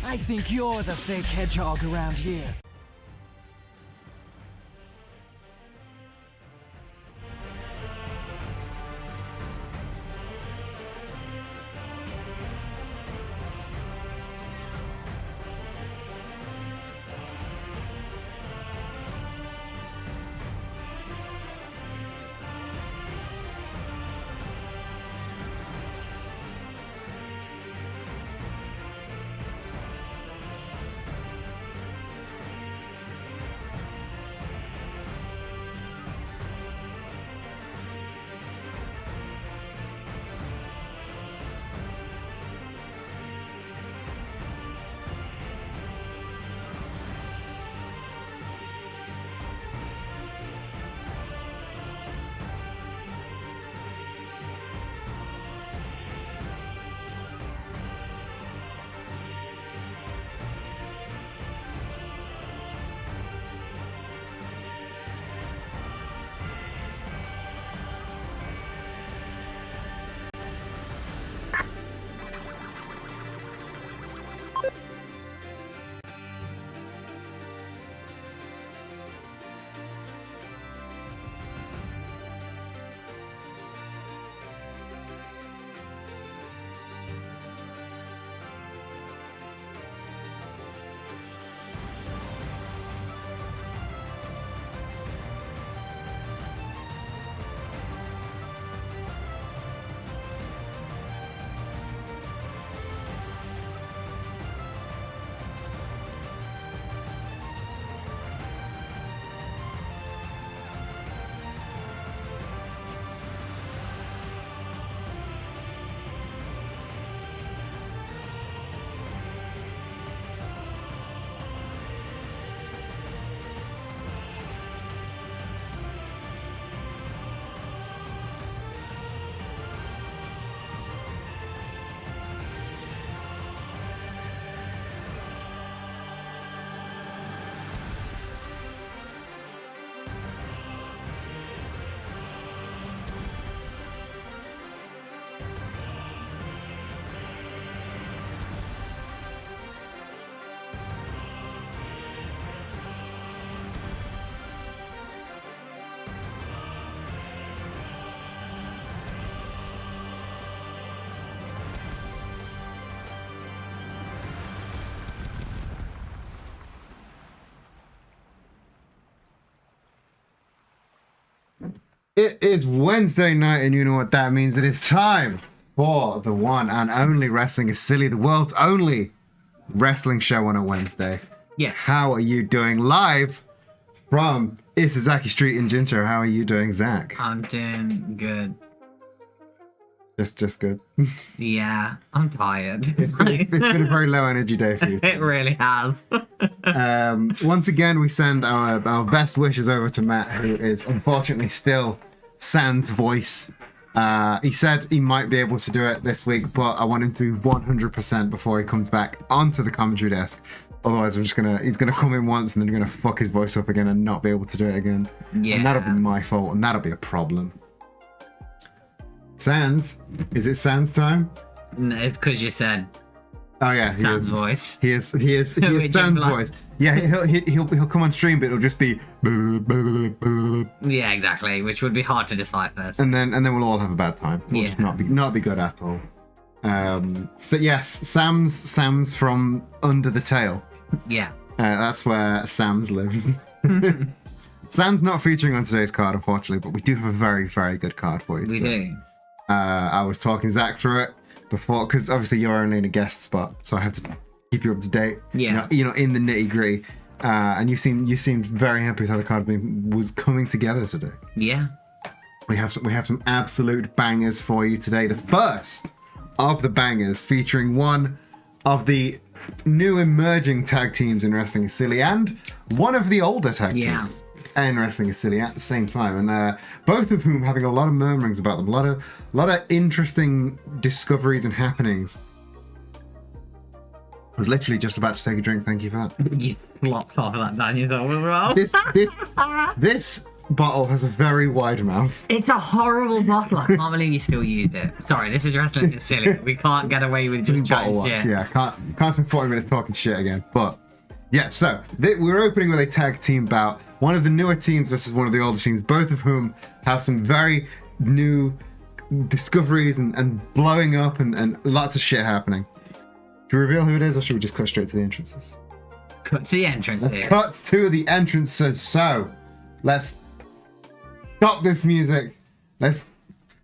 I think you're the fake hedgehog around here. It is Wednesday night, and you know what that means. It is time for the one and only Wrestling is Silly, the world's only wrestling show on a Wednesday. Yeah. How are you doing? Live from Isazaki Street in Jincho. How are you doing, Zach? I'm doing good. Just good. Yeah, I'm tired. It's been a very low energy day for you. It really has. Once again, we send our best wishes over to Matt, who is unfortunately still sans voice. He said he might be able to do it this week, but I want him to be 100% before he comes back onto the commentary desk. Otherwise, he's gonna come in once and then you're gonna fuck his voice up again and not be able to do it again. Yeah. And that'll be my fault, and that'll be a problem. Sans? Is it Sans time? No, it's because you said Oh yeah, he Sam's is. voice. He is Which Sam's implies- voice. Yeah, he'll come on stream, but it'll just be Yeah, exactly. Which would be hard to decipher. and then we'll all have a bad time. We'll just Yeah. not be good at all. So yes, Sam's from under the tail. Yeah. That's where Sam's lives. Sam's not featuring on today's card, unfortunately, but we do have a very, very good card for you We today. do. I was talking Zach through it before, because obviously you're only in a guest spot, so I have to keep you up to date. Yeah. You know, in the nitty gritty. And you seemed very happy with how the card was coming together today. Yeah. We have some absolute bangers for you today. The first of the bangers, featuring one of the new emerging tag teams in Wrestling is Silly and one of the older tag teams in Wrestling is Silly at the same time, and both of whom having a lot of murmurings about them, a lot of interesting discoveries and happenings. I was literally just about to take a drink. Thank you for that. You flopped off of that down yourself as well. This bottle has a very wide mouth. It's a horrible bottle. I can't believe you still use it. Sorry, this is wrestling. It's silly. We can't get away with just chatting Bottle shit. watch. Yeah, can't spend 40 minutes talking shit again. But yeah, so we're opening with a tag team bout. One of the newer teams versus one of the older teams, both of whom have some very new discoveries and blowing up and lots of shit happening. Should we reveal who it is, or should we just cut straight to the entrances? Cut to the entrance here. Cut to the entrances. So let's stop this music. Let's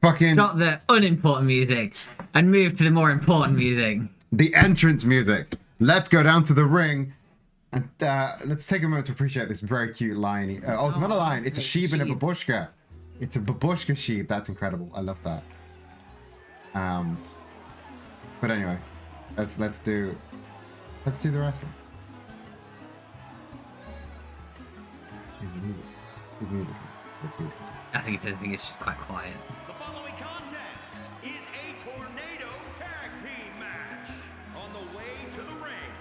fucking Stop the unimportant music and move to the more important music. the entrance music. Let's go down to the ring. And let's take a moment to appreciate this very cute lion. It's not a lion. It's a sheep and a babushka. It's a babushka sheep. That's incredible. I love that. But anyway, let's do the wrestling. Here's the music. Here's music. Let's music. I think it's just quite quiet. The following contest is a tornado tag team match on the way to the ring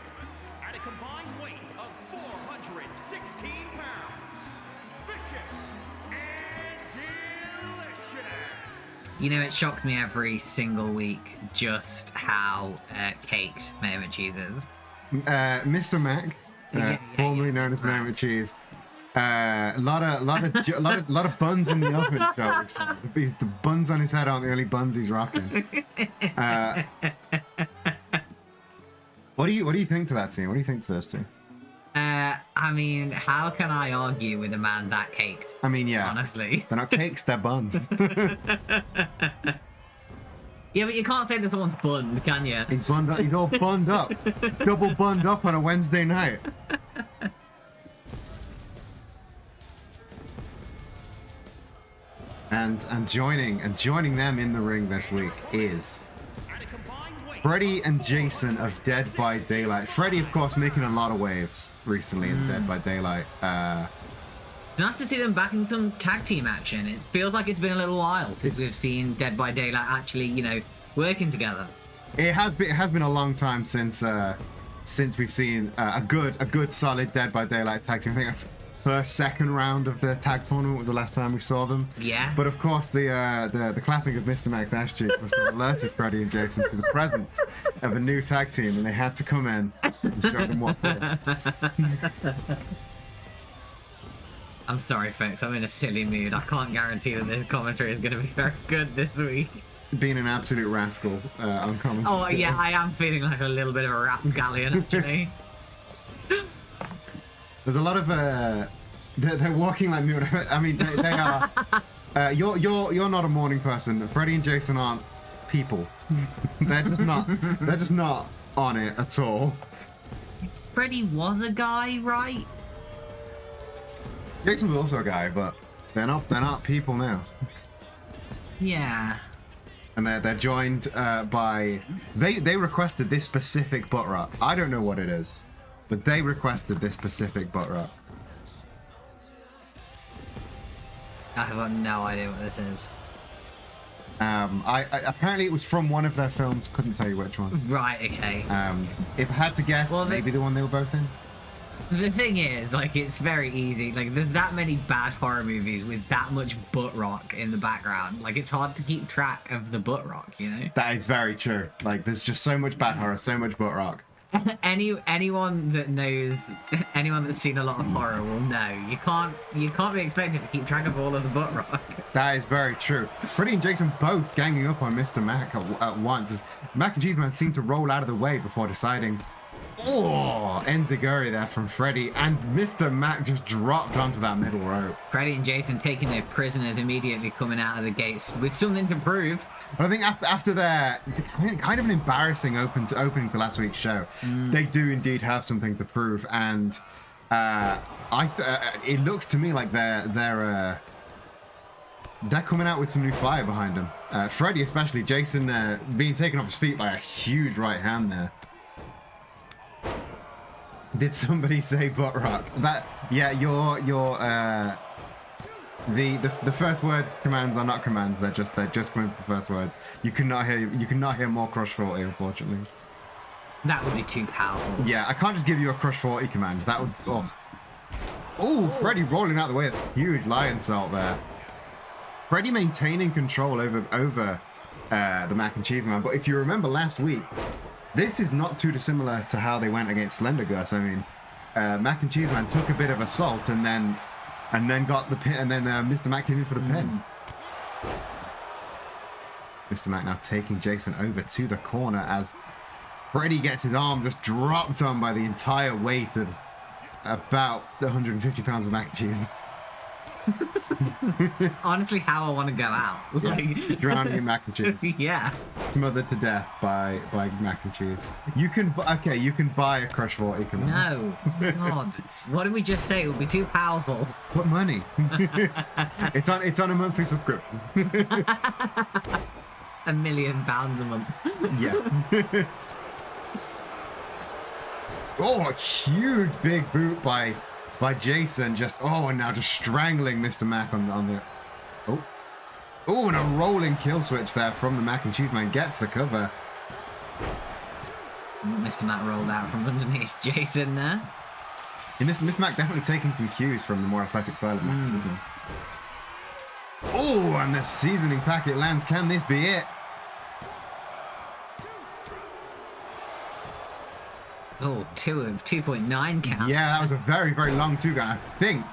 at a combined weight of 416 pounds. Vicious and delicious. You know, it shocks me every single week just how caked Mayo and Cheese is. Mr. Mac, formerly known as Mayo and Cheese. A lot of buns in the oven, shall we say. The buns on his head aren't the only buns he's rocking. What do you think to that team? What do you think to those two? I mean, how can I argue with a man that caked? I mean, yeah. Honestly. They're not cakes, they're buns. Yeah, but you can't say that someone's bunned, can you? He's bunned up, he's all bunned up. Double bunned up on a Wednesday night. And joining them in the ring this week is Freddy and Jason of Dead by Daylight. Freddy, of course, making a lot of waves recently in Dead by Daylight. It's nice to see them back in some tag team action. It feels like it's been a little while since we've seen Dead by Daylight actually, you know, working together. It has been a long time since we've seen a good solid Dead by Daylight tag team. I think first, second round of the tag tournament was the last time we saw them. Yeah. But of course, the clapping of Mr. Mac's ass cheeks must have alerted Freddy and Jason to the presence of a new tag team, and they had to come in and show them what for. I'm sorry, folks. I'm in a silly mood. I can't guarantee that this commentary is going to be very good this week. Being an absolute rascal on commentary. Oh, yeah, I am feeling like a little bit of a rapscallion, actually. There's a lot of they're walking like me. I mean, they are. You're not a morning person. Freddy and Jason aren't people. They're just not. They're just not on it at all. Freddy was a guy, right? Jason was also a guy, but they're not people now. Yeah. And they're joined by they requested this specific butt rock. I don't know what it is, but they requested this specific butt rock. I have got no idea what this is. I apparently it was from one of their films. Couldn't tell you which one. Right. Okay. If I had to guess, Well, maybe the one they were both in. The thing is, like, it's very easy. Like, there's that many bad horror movies with that much butt rock in the background. Like, it's hard to keep track of the butt rock, you know? That is very true. Like, there's just so much bad horror, so much butt rock. Anyone that knows, anyone that's seen a lot of horror will know. You can't be expected to keep track of all of the butt rock. That is very true. Freddy and Jason both ganging up on Mr. Mac at once as Mac and Cheese Man seem to roll out of the way before deciding. Oh, enziguri there from Freddy, and Mr. Mac just dropped onto that middle rope. Freddy and Jason taking their prisoners immediately coming out of the gates with something to prove. But I think after their kind of an embarrassing opening to last week's show, they do indeed have something to prove, and it looks to me like they're coming out with some new fire behind them. Freddy especially, Jason being taken off his feet by a huge right hand there. Did somebody say butt rock? That yeah, the first word commands are not commands. They're just coming for the first words. You cannot hear more Crush 40, unfortunately. That would be too powerful. Yeah, I can't just give you a Crush 40 command. That would Oh, Freddie rolling out the way. Huge lion salt there. Freddie maintaining control over the Mac and Cheese Man. But if you remember last week, this is not too dissimilar to how they went against Slender Gus. I mean, Mac and Cheese Man took a bit of assault and then got the pin, and then Mr. Mac came in for the pin. Mr. Mac now taking Jason over to the corner as Freddie gets his arm just dropped on by the entire weight of about 150 pounds of mac and cheese. Honestly, how I want to go out. Yeah. Drowning in mac and cheese. Yeah. Smothered to death by mac and cheese. You can buy a Crush 40. Come on. No. God. What did we just say? It would be too powerful. Put money. It's on a monthly subscription. £1 million a month. Yeah. Oh, a huge big boot by Jason. And now just strangling Mr. Mac on the. Oh, and a rolling kill switch there from the Mac and Cheese Man gets the cover. Mr. Mac rolled out from underneath Jason there. And Mr. Mac definitely taking some cues from the more athletic side of Mac and Cheese Man. Oh, and the seasoning packet lands. Can this be it? Oh, 2.9 count. Yeah, that was a very, very long 2 count. I think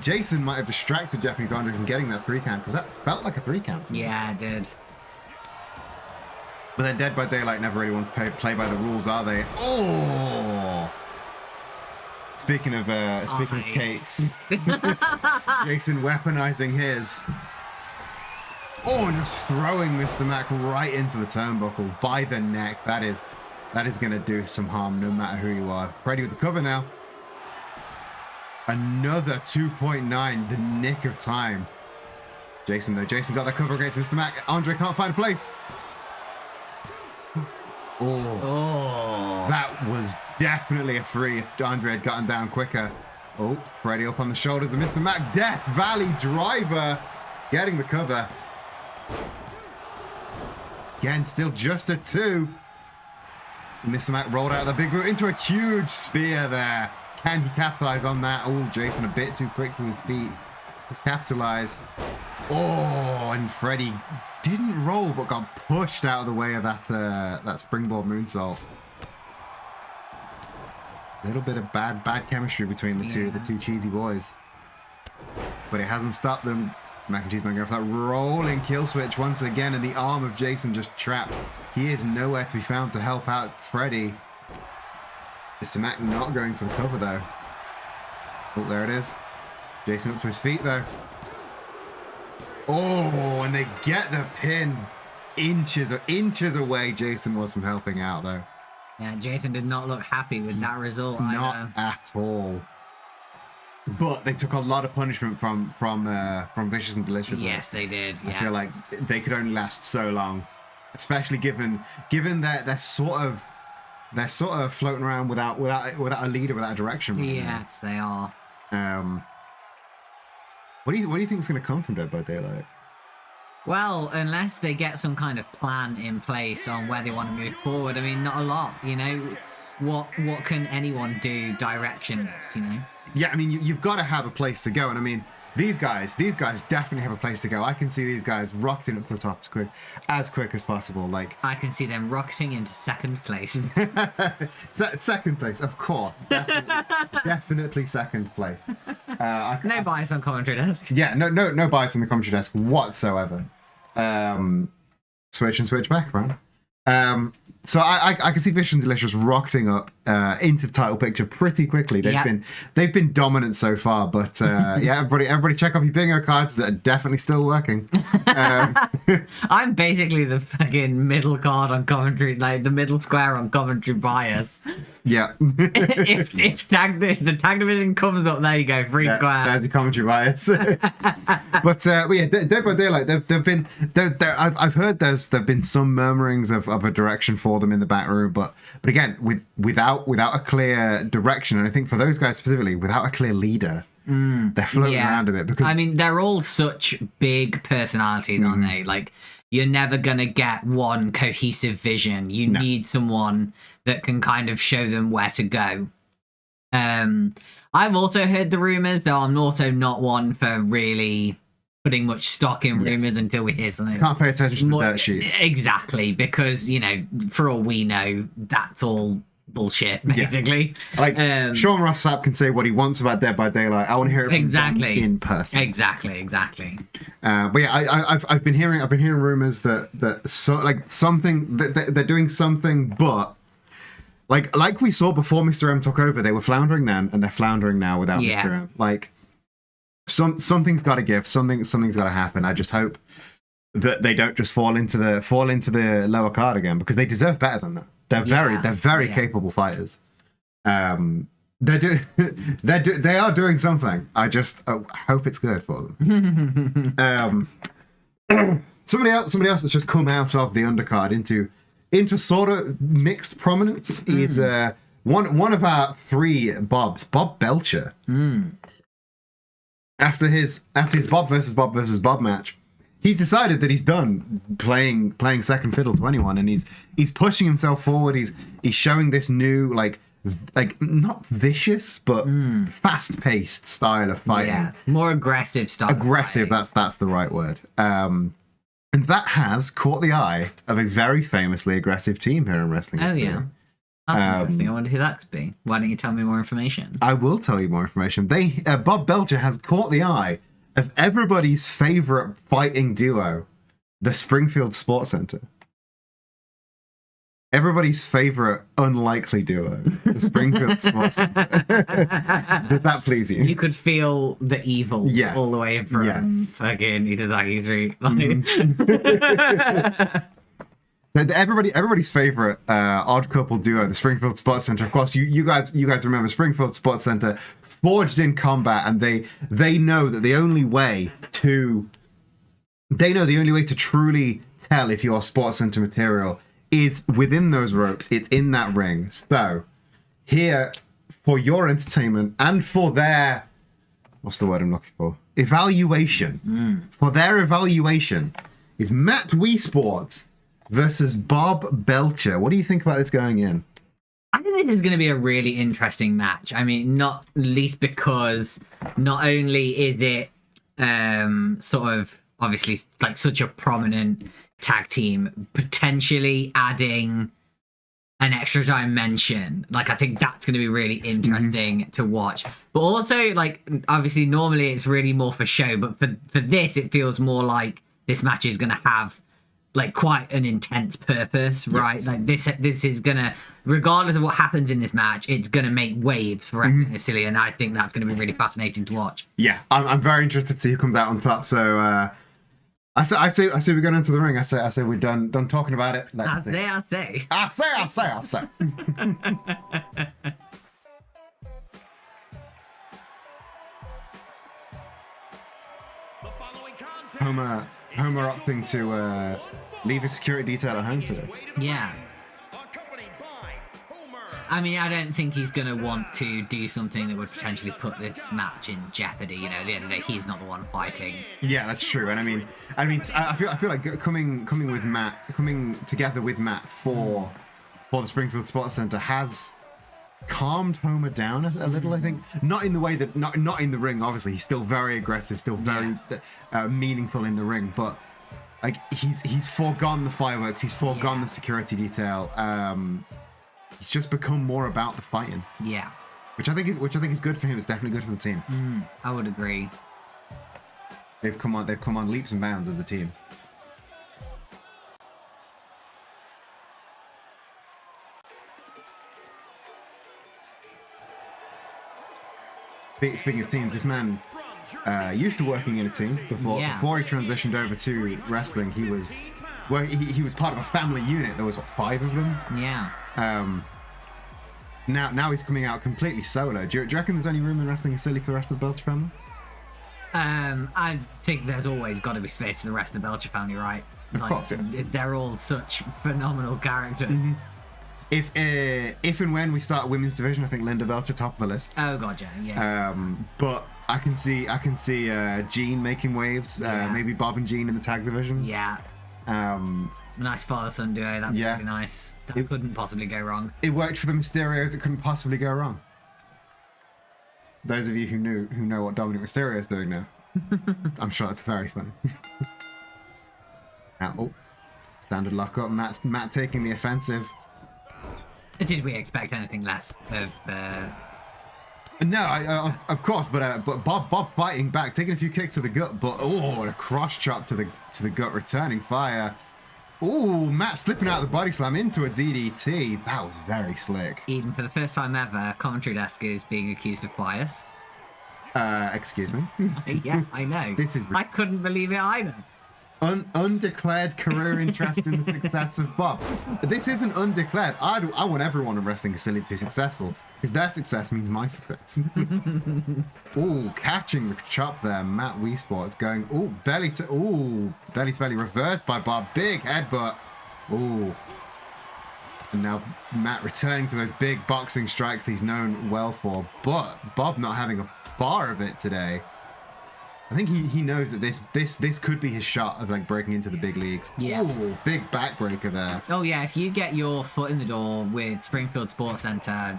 Jason might have distracted Japanese Andre from getting that 3 count because that felt like a 3 count. Yeah, it did. But then Dead by Daylight never really want to play by the rules, are they? Oh! Speaking of cakes, Jason weaponizing his. Oh, and just throwing Mr. Mac right into the turnbuckle by the neck. That is going to do some harm no matter who you are. Freddie with the cover now. Another 2.9, the nick of time. Jason got that cover against Mr. Mac. Andre can't find a place. Oh, that was definitely a 3 if Andre had gotten down quicker. Oh, Freddie up on the shoulders of Mr. Mac. Death Valley Driver getting the cover. Again, still just a 2. Mr. Mac rolled out the big boot into a huge spear there. Can he capitalize on that? Oh, Jason a bit too quick to his feet to capitalize. Oh, and Freddie didn't roll but got pushed out of the way of that springboard moonsault. A little bit of bad chemistry between the two cheesy boys. But it hasn't stopped them. Mac and Cheese Man going for that rolling kill switch once again, and the arm of Jason just trapped. He is nowhere to be found to help out Freddie. Mr. Mac not going for the cover though. Oh, there it is. Jason up to his feet though. Oh, and they get the pin. Inches away Jason was from helping out though. Yeah, Jason did not look happy with that result. Not at all. But they took a lot of punishment from Vicious and Delicious. Yes, they did. Yeah. I feel like they could only last so long, especially given that they're sort of floating around without a leader, without a direction. Right yes, they are. What do you think is going to come from Dead by Daylight? Well, unless they get some kind of plan in place on where they want to move forward. I mean, not a lot. You know, what can anyone do directionless? You know. Yeah, I mean, you've got to have a place to go, and I mean, these guys definitely have a place to go. I can see these guys rocketing up to the top as quick as possible. Like I can see them rocketing into second place. Second place, of course, definitely second place. No bias on commentary desk. Yeah, no bias on the commentary desk whatsoever. Switch back, right? So I can see Vicious and Delicious rocketing up into the title picture pretty quickly. They've been dominant so far, but yeah, everybody check off your bingo cards that are definitely still working. I'm basically the fucking middle card on commentary, like the middle square on commentary bias. Yeah. if the tag division comes up, there you go, free square. There's your commentary bias. But yeah, Dead by Daylight. I've heard there've been some murmurings of a direction for them in the back room, but again, without a clear direction, and I think for those guys specifically, without a clear leader, they're floating around a bit. Because I mean, they're all such big personalities, aren't they? Like, you're never gonna get one cohesive vision. You need someone that can kind of show them where to go. I've also heard the rumors, though I'm also not one for really putting much stock in rumors until we hear something. Can't pay attention to the dirt sheets. Exactly, because, you know, for all we know, that's all bullshit, basically. Like, Sean Ross Sapp can say what he wants about Dead by Daylight. I want to hear it from him in person. Exactly. But yeah, I've been hearing rumors that they're doing something, but like we saw before Mr. M took over, they were floundering then, and they're floundering now without Mr. M. Like, something's got to give, something's got to happen. I just hope that they don't just fall into the lower card again, because they deserve better than that. They're very capable fighters. They are doing something. I just hope it's good for them. Somebody else that's just come out of the undercard into sort of mixed prominence is one of our three Bobs, Bob Belcher. After his Bob versus Bob match, he's decided that he's done playing second fiddle to anyone, and he's pushing himself forward. He's showing this new like not vicious but fast-paced style of fighting. Yeah, more aggressive style. Aggressive, that's the right word. And that has caught the eye of a very famously aggressive team here in wrestling. Oh yeah. That's interesting. I wonder who that could be. Why don't you tell me more information? I will tell you more information. Bob Belcher has caught the eye of everybody's favorite fighting duo, the Springfield Sports Center. Everybody's favorite unlikely duo, the Springfield Sports Center. Did that please you? You could feel the evil all the way from fucking Itazaki Street. Everybody's favorite odd couple duo, the Springfield Sports Center. Of course, you guys remember Springfield Sports Center, forged in combat, and they know that the only way to truly tell if you're Sports Center material is within those ropes. It's in that ring. So here, for your entertainment and for their, what's the word I'm looking for? Evaluation. For their evaluation is Matt WiS Sports versus Bob Belcher. What do you think about this going in? I think this is going to be a really interesting match. I mean, not least because not only is it sort of obviously like such a prominent tag team, potentially adding an extra dimension. Like, I think that's going to be really interesting to watch. But also, like, obviously normally it's really more for show, but for this, it feels more like this match is going to have like quite an intense purpose, right? Yes. Like this is gonna, regardless of what happens in this match, it's gonna make waves for wrestling in Sicily, and I think that's gonna be really fascinating to watch. Yeah, I'm very interested to see who comes out on top. So I say we're going into the ring. I say we're done talking about it. I say. Homer opting to leave his security detail at home today. Yeah. I mean, I don't think he's going to want to do something that would potentially put this match in jeopardy. You know, at the end of the day, he's not the one fighting. Yeah, that's true. And I mean, I feel like coming together with Matt for the Springfield Sports Center has calmed Homer down a little. I think not in the way that not in the ring. Obviously, he's still very aggressive, still very meaningful in the ring, but like he's foregone the fireworks, he's foregone the security detail. He's just become more about the fighting. Yeah, which I think is good for him. It's definitely good for the team. I would agree. They've come on leaps and bounds as a team. Speaking of teams, this man used to working in a team before he transitioned over to wrestling. He was part of a family unit. There was 5 of them. Yeah. Now he's coming out completely solo. Do you reckon there's any room in wrestling silly for the rest of the Belcher family? I think there's always got to be space for the rest of the Belcher family, right? Of course, yeah. They're all such phenomenal characters. If and when we start a women's division, I think Linda Belcher top of the list. Oh god, yeah. But I can see Jean making waves. Maybe Bob and Jean in the tag division. Yeah. Nice father-son duo. That'd be really nice. That couldn't possibly go wrong. It worked for the Mysterios. It couldn't possibly go wrong. those of you who know what Dominic Mysterio is doing now. I'm sure it's very funny. Now, standard lockup. Matt taking the offensive. Did we expect anything less of? No, of course, but Bob fighting back, taking a few kicks to the gut, but a cross chop to the gut, returning fire. Oh, Matt slipping out of the body slam into a DDT. That was very slick. Even for the first time ever, commentary desk is being accused of bias. Excuse me. Yeah, I know. This is I couldn't believe it either. Undeclared career interest in the success of Bob. This isn't undeclared. I want everyone in wrestling facility to be successful, because their success means my success. Oh, catching the chop there. Matt WiS going. Belly to belly reversed by Bob. Big headbutt. And now Matt returning to those big boxing strikes that he's known well for. But Bob not having a bar of it today. I think he knows that this could be his shot of like breaking into the big leagues. Yeah. Big backbreaker there. Oh yeah, if you get your foot in the door with Springfield Sports Centre,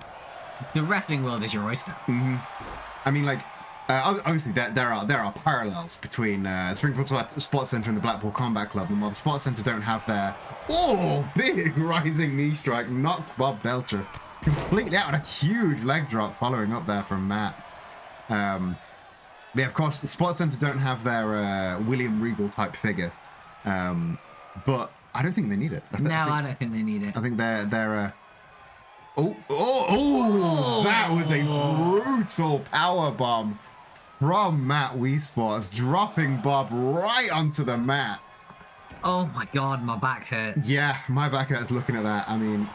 the wrestling world is your oyster. I mean, like, obviously there are parallels between Springfield Sports Centre and the Blackpool Combat Club, and while the Sports Centre don't have their big rising knee strike, knocked Bob Belcher completely out, and a huge leg drop following up there from Matt. Yeah, of course, the Sports Centre don't have their William Regal type figure, but I don't think they need it. I don't think they need it. I think they're that was a brutal power bomb from Matt WiS, dropping Bob right onto the mat. Oh my god, my back hurts. Yeah, my back hurts looking at that. I mean,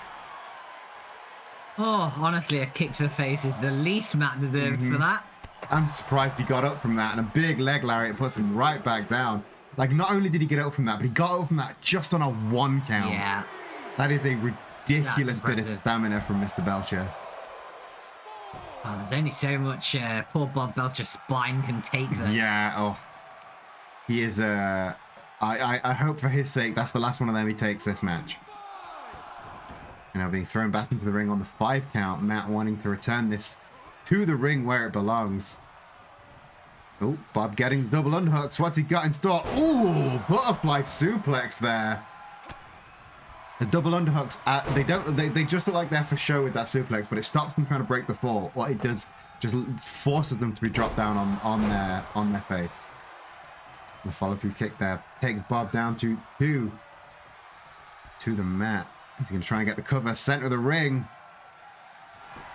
honestly, a kick to the face is the least Matt deserved for that. I'm surprised he got up from that, and a big leg lariat puts him right back down. Like, not only did he get up from that, but he got up from that just on a 1 count. Yeah. That is a ridiculous bit of stamina from Mr. Belcher. Oh, there's only so much poor Bob Belcher's spine can take there. Yeah, he is, I hope for his sake that's the last one of them he takes this match. And now being thrown back into the ring on the 5 count, Matt wanting to return this to the ring where it belongs. Bob getting double underhooks. What's he got in store? Butterfly suplex there. The double underhooks, they just look like they're for show with that suplex, but it stops them trying to break the fall. What it does just forces them to be dropped down on their face. The follow through kick there takes Bob down to the mat. He's going to try and get the cover, center of the ring.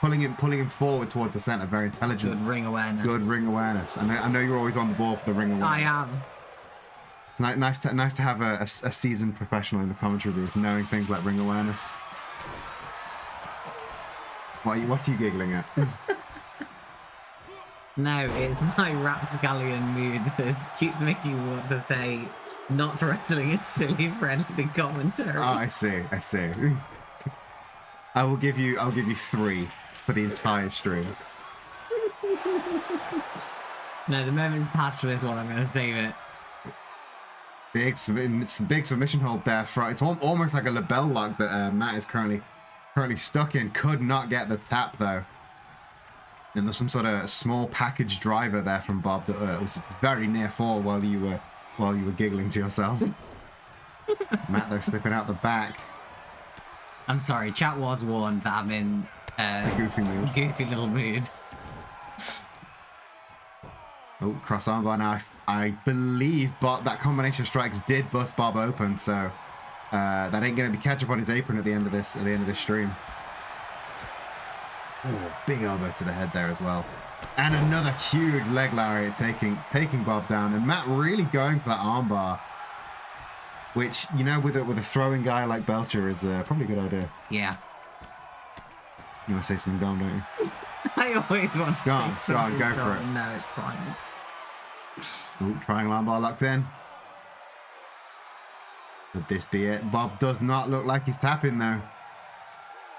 Pulling him forward towards the center. Very intelligent. Good ring awareness. Good ring awareness. I know you're always on the ball for the ring awareness. I am. It's nice to have a seasoned professional in the commentary booth knowing things like ring awareness. What are you giggling at? No, it's my rapscallion mood that keeps making me want to say not wrestling is silly friendly commentary. Oh, I see. I'll give you 3 for the entire stream. No, the moment's passed for this one. I'm going to save it. Big submission hold there. It's almost like a label lock that Matt is currently stuck in. Could not get the tap though. And there's some sort of small package driver there from Bob that was very near fall while you were giggling to yourself. Matt though slipping out the back. I'm sorry, chat was warned that I'm in A goofy little mood. Cross armbar now. I believe that combination of strikes did bust Bob open, so that ain't gonna be catch up on his apron at the end of this stream. Big elbow to the head there as well. And another huge leg lariat taking Bob down, and Matt really going for that armbar. Which, you know, with a throwing guy like Belcher is probably a good idea. Yeah. You want to say something dumb, don't you? I always want to Go on, go for it. No, it's fine. Triangle armbar locked in. Could this be it? Bob does not look like he's tapping though.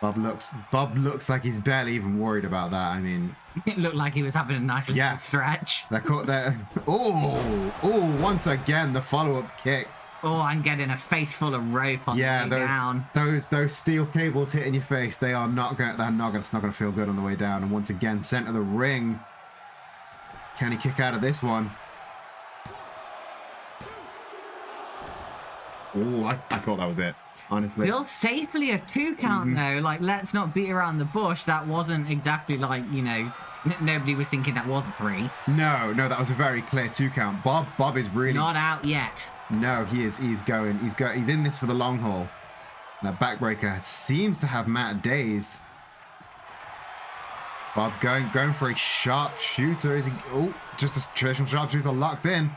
Bob looks like he's barely even worried about that. I mean, it looked like he was having a nice little stretch. They're caught there. Once again the follow-up kick. I'm getting a face full of rope on the way down. Those steel cables hitting your face. It's not gonna feel good on the way down. And once again, center of the ring. Can he kick out of this one? Oh, I thought that was it, honestly. Still safely a 2 count though. Like, let's not beat around the bush. That wasn't exactly like, you know, nobody was thinking that was a 3. No, that was a very clear 2 count. Bob is really Not out yet. No, he is. He's in this for the long haul. That backbreaker seems to have Matt dazed. Bob going for a sharpshooter. Is he? Oh, just a traditional sharpshooter locked in.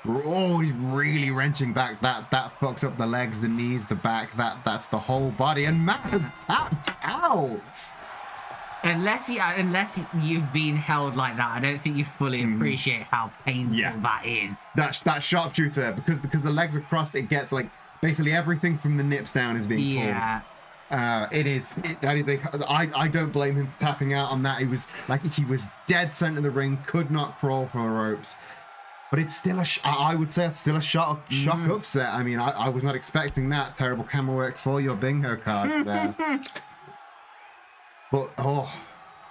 Oh, he's really wrenching back. That fucks up the legs, the knees, the back. That's the whole body. And Matt has tapped out. Unless you've been held like that, I don't think you fully appreciate how painful that is. That sharpshooter, because the legs are crossed, it gets like basically everything from the nips down is being pulled. Yeah. I don't blame him for tapping out on that. He was dead center of the ring, could not crawl for the ropes. But it's still I would say it's still a shock upset. I mean, I was not expecting that. Terrible camera work for your bingo card there. But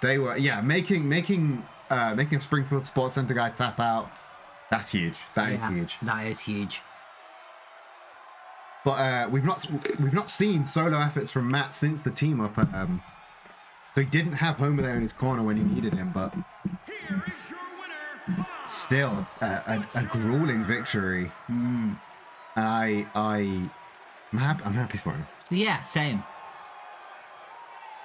they were making a Springfield Sports Center guy tap out. That's huge. That is huge. That is huge. But we've not seen solo efforts from Matt since the team up. So he didn't have Homer there in his corner when he needed him. But Here is your winner, still a grueling victory. And I'm happy for him. Yeah, same.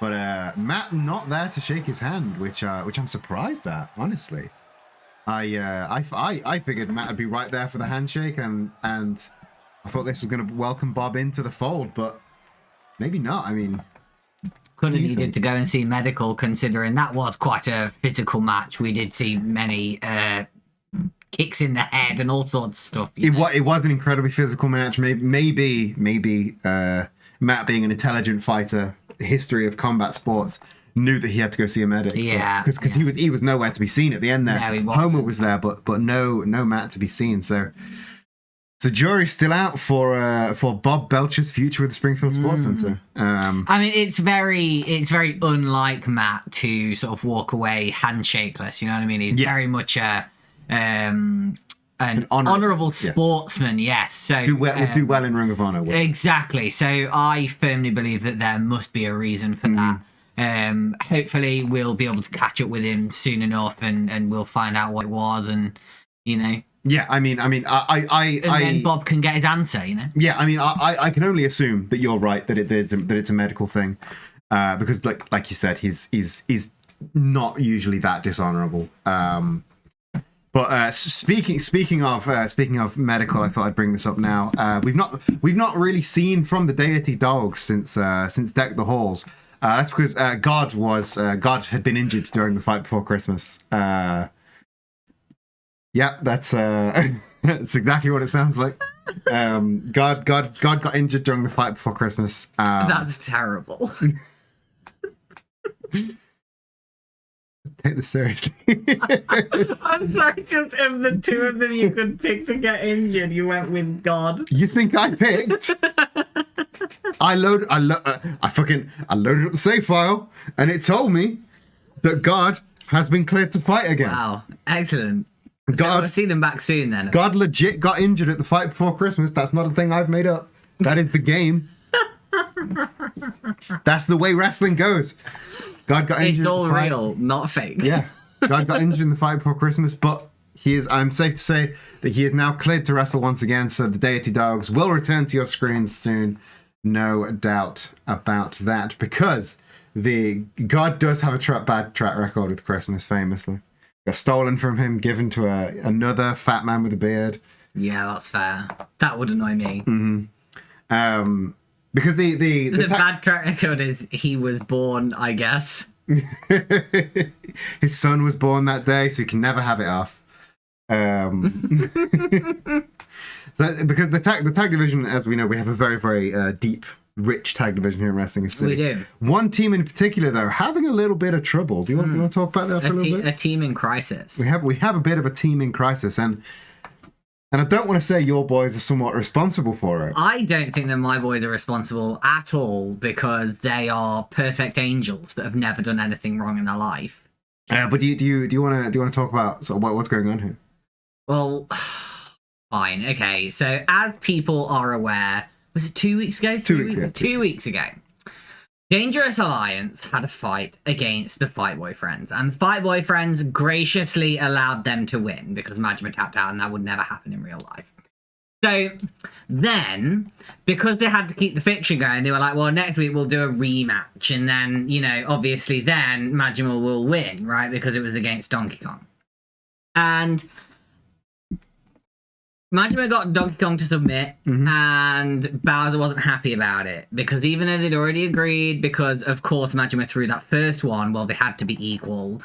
But Matt not there to shake his hand, which I'm surprised at, honestly. I figured Matt would be right there for the handshake, and I thought this was going to welcome Bob into the fold, but maybe not. I mean, Could have needed to go and see medical, considering that was quite a physical match. We did see many kicks in the head and all sorts of stuff. It was an incredibly physical match. Maybe Matt, being an intelligent fighter, history of combat sports, knew that he had to go see a medic. Yeah, because he was nowhere to be seen at the end there. No, Homer was there, but no Matt to be seen. So jury's still out for Bob Belcher's future with the Springfield Sports Center. I mean, it's very unlike Matt to sort of walk away handshakeless. You know what I mean? He's very much an honourable sportsman. Yes. So do well in Ring of Honor. Exactly. So I firmly believe that there must be a reason for that. Hopefully we'll be able to catch up with him soon enough, and we'll find out what it was, and you know. Yeah, I mean, then Bob can get his answer, you know. Yeah, I mean, I can only assume that you're right, that it's a medical thing, because like you said, he's not usually that dishonorable. But speaking of medical, I thought I'd bring this up now. We've not really seen from the Deity Dogs since Deck the Halls. That's because God had been injured during the fight before Christmas. Yeah, that's exactly what it sounds like. God got injured during the fight before Christmas. That's terrible. Take this seriously. I'm sorry, just of the two of them you could pick to get injured, you went with God. You think I picked? I loaded up the save file, and it told me that God has been cleared to fight again. Wow, excellent. God, so we'll see them back soon then. God legit got injured at the fight before Christmas. That's not a thing I've made up. That is the game. That's the way wrestling goes. God got injured. It's all real, not fake. Yeah. God got injured in the fight before Christmas, but I'm safe to say that he is now cleared to wrestle once again, so the Deity Dogs will return to your screens soon. No doubt about that, because God does have a bad track record with Christmas, famously. Got stolen from him, given to another fat man with a beard. Yeah, that's fair. That would annoy me. Mm-hmm. Because the bad track record is he was born, I guess. His son was born that day, so he can never have it off. So because the tag division, as we know, we have a very, very deep, rich tag division here in Wrestling City. We do. One team in particular, though, having a little bit of trouble. Do you want to talk about that for a little bit? A team in crisis. We have a bit of a team in crisis, and I don't want to say your boys are somewhat responsible for it. I don't think that my boys are responsible at all, because they are perfect angels that have never done anything wrong in their life. But do you want to talk about sort of what's going on here? Well, fine. Okay, so as people are aware, was it 2 weeks ago? 2 weeks ago. 2 weeks ago. Dangerous Alliance had a fight against the Fight Boyfriends, and the Fight Boyfriends graciously allowed them to win because Majima tapped out, and that would never happen in real life. So then, because they had to keep the fiction going, they were like, well, next week we'll do a rematch, and then, you know, obviously then Majima will win, right? Because it was against Donkey Kong. And Majima got Donkey Kong to submit, and Bowser wasn't happy about it because even though they'd already agreed, because of course Majima threw that first one, well, they had to be equal.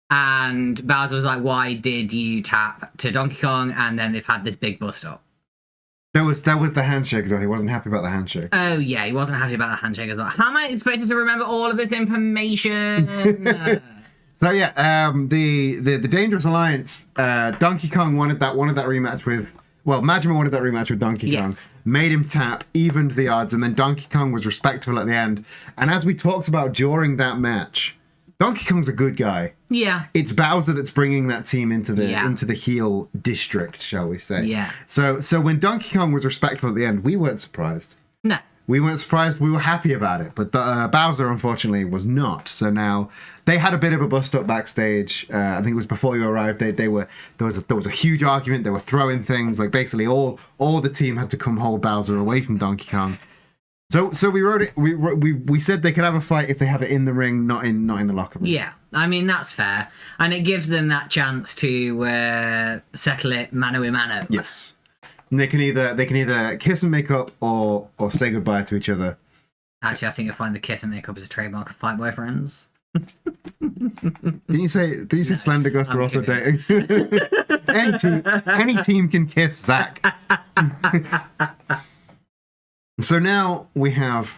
And Bowser was like, "Why did you tap to Donkey Kong?" And then they've had this big bust up. That was the handshake as well. He wasn't happy about the handshake. Oh yeah, he wasn't happy about the handshake as well. How am I expected to remember all of this information? So yeah, the Dangerous Alliance, Donkey Kong wanted that rematch with. Well, Majima wanted that rematch with Donkey Kong, made him tap, evened the odds, and then Donkey Kong was respectful at the end. And as we talked about during that match, Donkey Kong's a good guy. Yeah. It's Bowser that's bringing that team into the heel district, shall we say. Yeah. So when Donkey Kong was respectful at the end, we weren't surprised. No. We weren't surprised. We were happy about it. But Bowser, unfortunately, was not. So now they had a bit of a bust-up backstage. I think it was before you arrived. There was a huge argument. They were throwing things. Like, basically, all the team had to come hold Bowser away from Donkey Kong. So we wrote it. We said they could have a fight if they have it in the ring, not in the locker room. Yeah, I mean that's fair, and it gives them that chance to settle it mano a mano. Yes. And they can either kiss and make up or say goodbye to each other. Actually, I think you'll find the kiss and make up as a trademark of Fight Boyfriends. Didn't you say Slender Gus were also dating? any team can kiss Zach. So now we have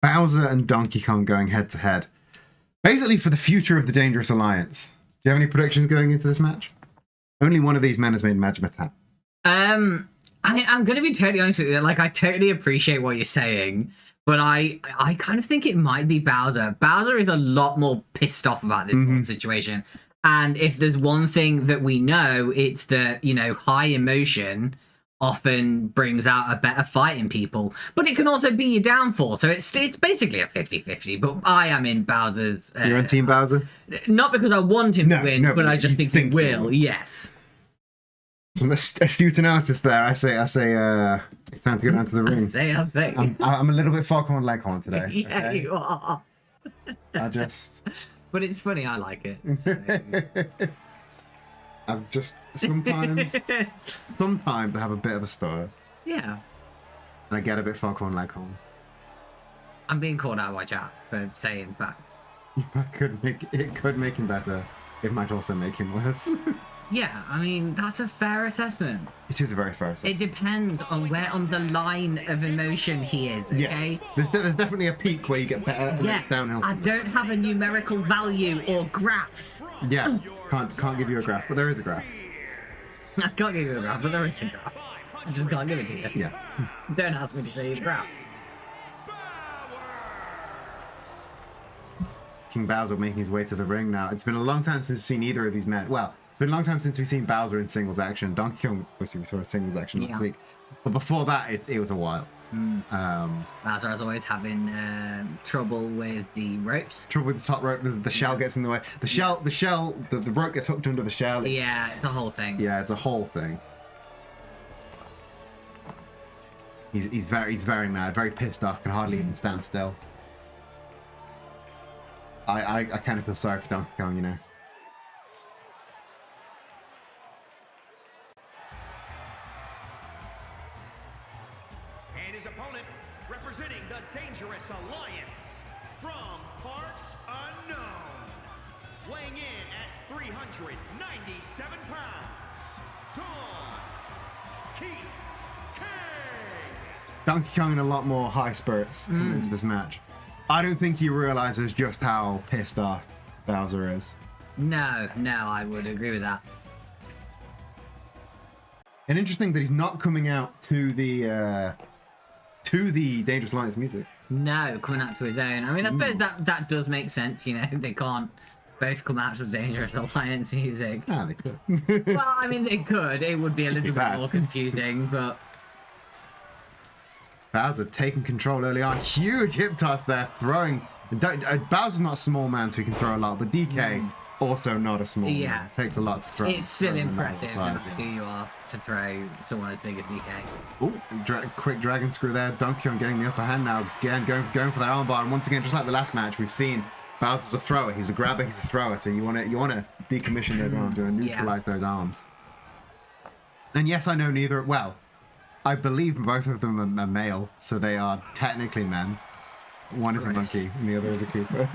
Bowser and Donkey Kong going head to head, basically for the future of the Dangerous Alliance. Do you have any predictions going into this match? Only one of these men has made Majima tap. I'm going to be totally honest with you. Like, I totally appreciate what you're saying, but I kind of think it might be Bowser. Bowser is a lot more pissed off about this whole situation. And if there's one thing that we know, it's that, you know, high emotion often brings out a better fight in people. But it can also be your downfall. So it's basically a 50-50. But I am in Bowser's... You're on Team Bowser? Not because I want him to win, but I just think he will. Yes. Some astute analysis there. I say, it's time to go down to the ring. I say. I'm a little bit Foghorn Leghorn today. Yeah, okay? You are. But it's funny. I like it. I'm just sometimes I have a bit of a stutter. Yeah. And I get a bit Foghorn Leghorn. I'm being called out by chat for saying facts. It could make him better. It might also make him worse. Yeah, I mean, that's a fair assessment. It is a very fair assessment. It depends on where on the line of emotion he is, okay? Yeah. There's definitely a peak where you get better and it's downhill. I don't have a numerical value or graphs. Yeah, can't give you a graph, but there is a graph. I can't give you a graph, but there is a graph. I just can't give it to you. Yeah. Don't ask me to show you the graph. King Bowser making his way to the ring now. It's been a long time since we've seen either of these men. Well, it's been a long time since we've seen Bowser in singles action. Donkey Kong, obviously, we saw a singles action last week. But before that, it was a while. Bowser, as always, having trouble with the ropes. Trouble with the top rope. The shell gets in the way. The rope gets hooked under the shell. Yeah, it's a whole thing. Yeah, it's a whole thing. He's very mad, very pissed off, can hardly even stand still. I kind of feel sorry for Donkey Kong, you know. And his opponent, representing the Dangerous Alliance, from parts unknown, weighing in at 397 pounds, Tom Keith King. Donkey Kong in a lot more high spirits coming into this match. I don't think he realizes just how pissed off Bowser is. No, I would agree with that. And interesting that he's not coming out to the Dangerous Alliance music. No, coming out to his own. I mean, I suppose that does make sense. You know, they can't both come out with Dangerous Alliance music. Ah, they could. Well, I mean, they could. It would be a little bit bad. more confusing, but Bowser taking control early on. Huge hip toss there, throwing. Bowser's not a small man, so he can throw a lot, but DK also not a small man. Takes a lot to throw. it's still throw him impressive no on the matter size. who you are to throw someone as big as DK. Oh, quick dragon screw there. Donkey Kong getting the upper hand now. Again, going for that armbar. And once again, just like the last match, we've seen Bowser's a thrower. He's a grabber. He's a thrower. So you want to decommission those arms. You want to neutralize those arms. And yes, I know neither. Well, I believe both of them are male, so they are technically men. One is a monkey, and the other is a Koopa.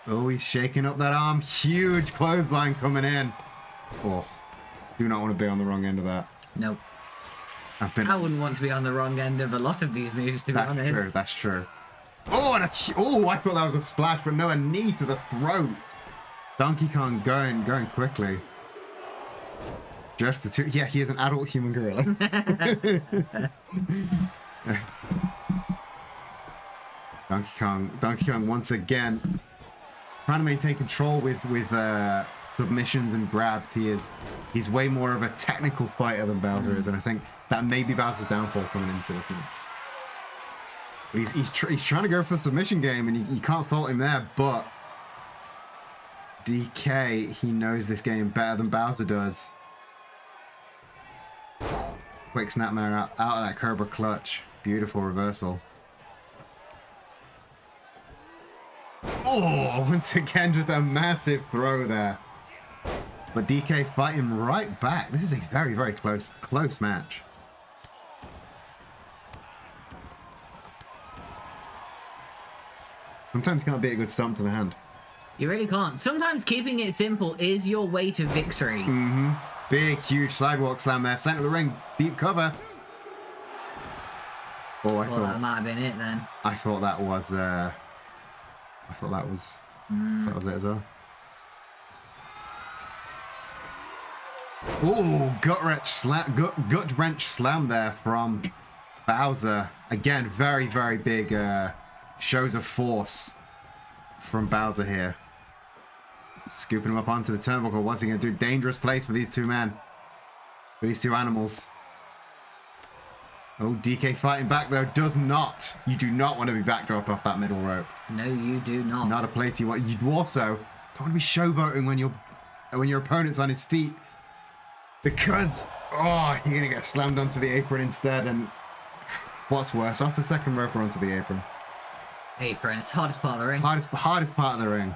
Oh, he's shaking up that arm. Huge clothesline coming in. Oh, do not want to be on the wrong end of that. Nope. I wouldn't want to be on the wrong end of a lot of these moves, to be honest. True, that's true. Oh, and I thought that was a splash, but no, a knee to the throat. Donkey Kong going quickly. Just the two. Yeah, he is an adult human gorilla. Donkey Kong once again trying to maintain control with submissions and grabs. He's way more of a technical fighter than Bowser is, and I think that may be Bowser's downfall coming into this match. He's trying to go for the submission game, and you can't fault him there, but DK, he knows this game better than Bowser does. Quick snapmare out of that Cobra clutch. Beautiful reversal. Oh, once again, just a massive throw there. But DK fighting right back. This is a very, very close match. Sometimes you can't beat a good stomp to the hand. You really can't. Sometimes keeping it simple is your way to victory. Big, huge sidewalk slam there. Center of the ring. Deep cover. Oh, Well, that might have been it then. I thought that was it as well. Oh, gut wrench slam there from Bowser. Again, very, very big shows of force from Bowser here. Scooping him up onto the turnbuckle. What's he going to do? Dangerous place for these two men. For these two animals. Oh, DK fighting back though. Does not. You do not want to be backdropped off that middle rope. No, you do not. Not a place you want. You also don't want to be showboating when your opponent's on his feet. Because, you're going to get slammed onto the apron instead. And what's worse, off the second rope or onto the apron? Apron. It's the hardest part of the ring. Hardest part of the ring.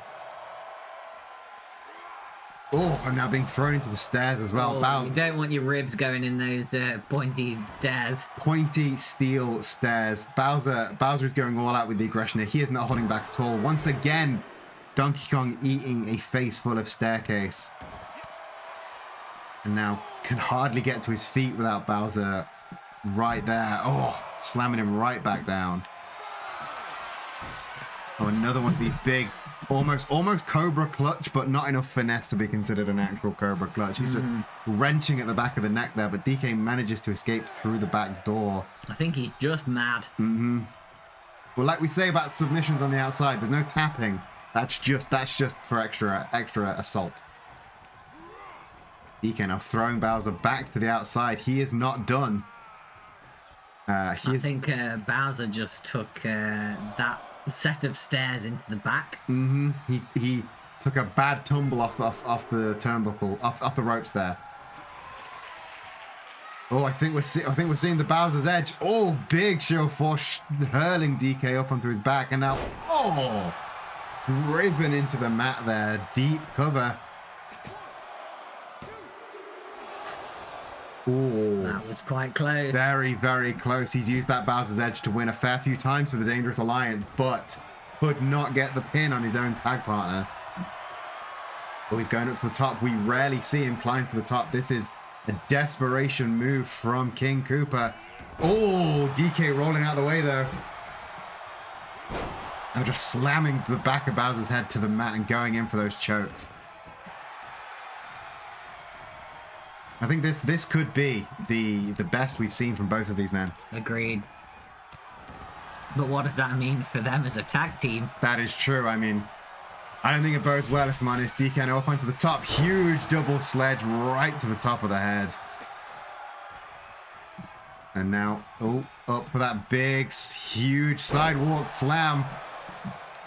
Oh, I'm now being thrown into the stairs as well. You don't want your ribs going in those pointy stairs. Pointy steel stairs. Bowser is going all out with the aggression here. He is not holding back at all. Once again, Donkey Kong eating a face full of staircase. And now can hardly get to his feet without Bowser right there. Oh, slamming him right back down. Oh, another one of these big, almost Cobra clutch, but not enough finesse to be considered an actual Cobra clutch. He's just wrenching at the back of the neck there, but DK manages to escape through the back door. I think he's just mad. Well, like we say about submissions on the outside, there's no tapping. That's just for extra assault. DK now throwing Bowser back to the outside. He is not done. I think Bowser just took that set of stairs into the back. He took a bad tumble off the turnbuckle, off the ropes there. Oh, I think we're seeing the Bowser's edge. Oh, big show of force hurling DK up onto his back, and now ripping into the mat there. Deep cover. Oh, That was quite close. very, very close. He's used that Bowser's Edge to win a fair few times for the Dangerous Alliance, but could not get the pin on his own tag partner. Oh, he's going up to the top. We rarely see him climb to the top. This is a desperation move from King Koopa. Oh, DK rolling out of the way, though. And just slamming the back of Bowser's head to the mat and going in for those chokes. I think this could be the best we've seen from both of these men. Agreed. But what does that mean for them as a tag team? That is true. I mean, I don't think it bodes well, if I'm honest. DK up onto the top. Huge double sledge right to the top of the head. And now, up for that big, huge sidewalk slam.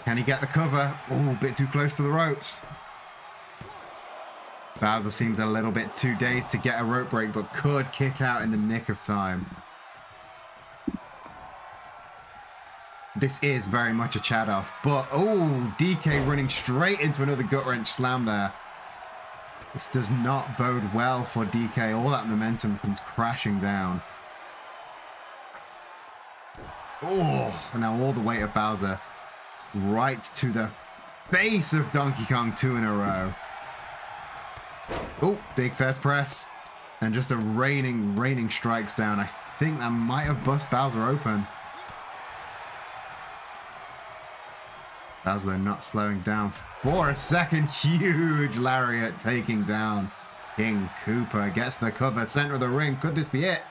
Can he get the cover? Oh, a bit too close to the ropes. Bowser seems a little bit too dazed to get a rope break, but could kick out in the nick of time. This is very much a chat off, but DK running straight into another gut wrench slam there. This does not bode well for DK. All that momentum comes crashing down. Oh, and now all the weight of Bowser right to the face of Donkey Kong, 2 in a row. Oh, big first press. And just a raining strikes down. I think that might have bust Bowser open. Bowser, though, not slowing down for a second. Huge lariat taking down King Koopa. Gets the cover, center of the ring. Could this be it?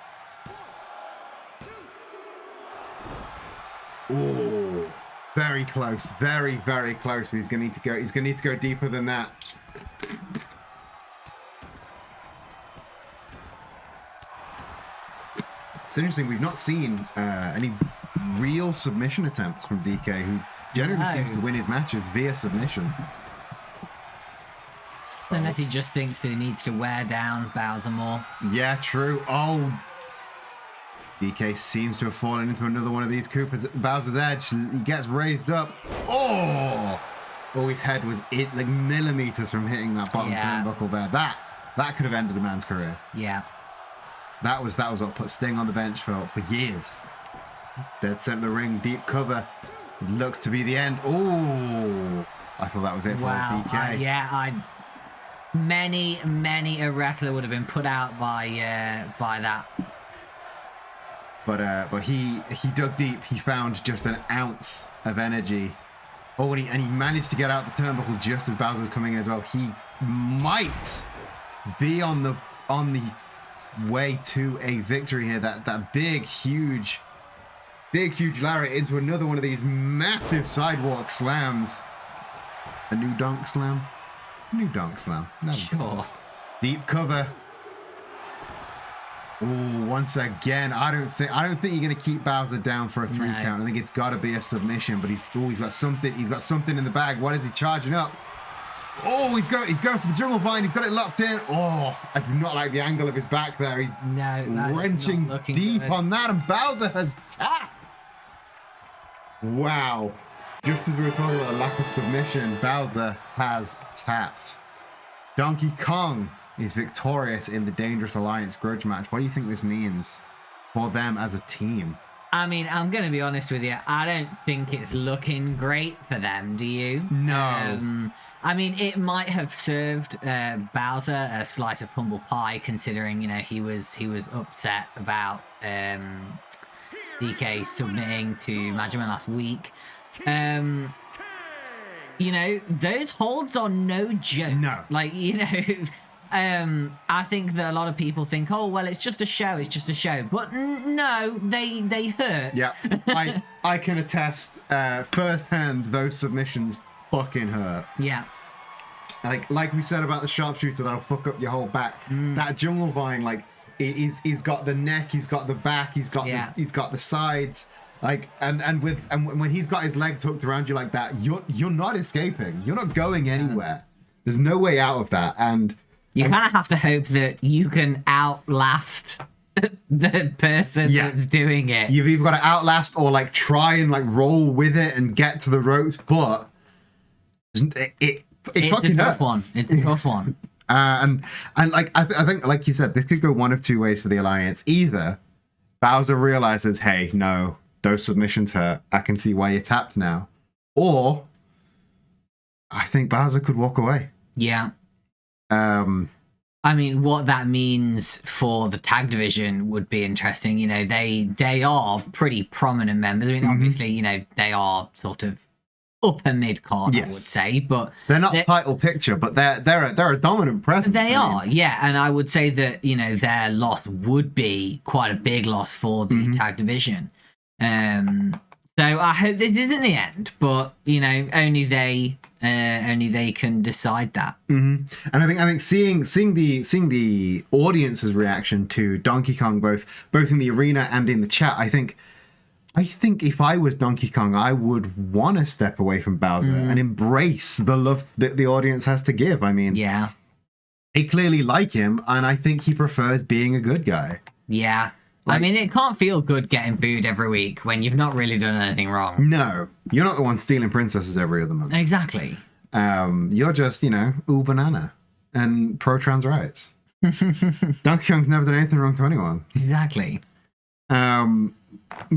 Oh, very close. Very close. But he's gonna need to go. He's gonna need to go deeper than that. It's interesting. We've not seen any real submission attempts from DK, who generally seems to win his matches via submission. Unless he just thinks that he needs to wear down Bowser more. Yeah, true. Oh, DK seems to have fallen into another one of these Bowser's edge. He gets raised up. Oh, his head was like millimeters from hitting that bottom turnbuckle there. That could have ended a man's career. Yeah. That was what put Sting on the bench for years. Dead center of the ring, deep cover. Looks to be the end. Oh, I thought that was it for DK. Many a wrestler would have been put out by that. But he dug deep. He found just an ounce of energy. Oh, and he managed to get out the turnbuckle just as Bowser was coming in as well. He might be on the way to a victory here. That big huge lariat into another one of these massive sidewalk slams. A new dunk slam. Sure. Deep cover. Oh, once again, I don't think you're gonna keep Bowser down for a 3 count. I think it's got to be a submission. But he's got something. He's got something in the bag. What is he charging up? Oh, he's going for the jungle vine. He's got it locked in. Oh, I do not like the angle of his back there. He's wrenching deep good on that, and Bowser has tapped. Wow. Just as we were talking about a lack of submission, Bowser has tapped. Donkey Kong is victorious in the Dangerous Alliance grudge match. What do you think this means for them as a team? I mean, I'm going to be honest with you. I don't think it's looking great for them. Do you? No. I mean, it might have served Bowser a slice of humble pie, considering he was upset about DK submitting to Majima last week. Those holds are no joke. No. I think that a lot of people think, oh, well, it's just a show. But no, they hurt. Yeah, I can attest firsthand those submissions fucking hurt. Yeah. Like we said about the sharpshooter, that'll fuck up your whole back. That jungle vine, he's got the neck, he's got the back, he's got the sides. And when he's got his legs hooked around you like that, you're not escaping. You're not going anywhere. There's no way out of that. And you kind of have to hope that you can outlast the person that's doing it. You've either got to outlast or try and roll with it and get to the ropes, but it's fucking a tough hurts. one. It's a tough one. I think, like you said, this could go one of two ways for the Alliance. Either Bowser realizes, hey, no, those submissions hurt. I can see why you're tapped now. Or I think Bowser could walk away. Yeah. I mean, what that means for the tag division would be interesting. They are pretty prominent members. I mean, obviously, they are sort of upper mid card, I would say, but they're not title picture, but they're a dominant presence. They are, and I would say that their loss would be quite a big loss for the tag division. So So I hope this isn't the end, but you know, only they can decide that. And I think seeing the audience's reaction to Donkey Kong, both in the arena and in the chat, I think if I was Donkey Kong, I would want to step away from Bowser and embrace the love that the audience has to give. I mean, Yeah. they clearly like him, and I think he prefers being a good guy. Yeah. Like- I mean, it can't feel good getting booed every week when you've not really done anything wrong. No, you're not the one stealing princesses every other month. Exactly. You're just, ooh banana and pro-trans rights. Donkey Kong's never done anything wrong to anyone. Exactly. But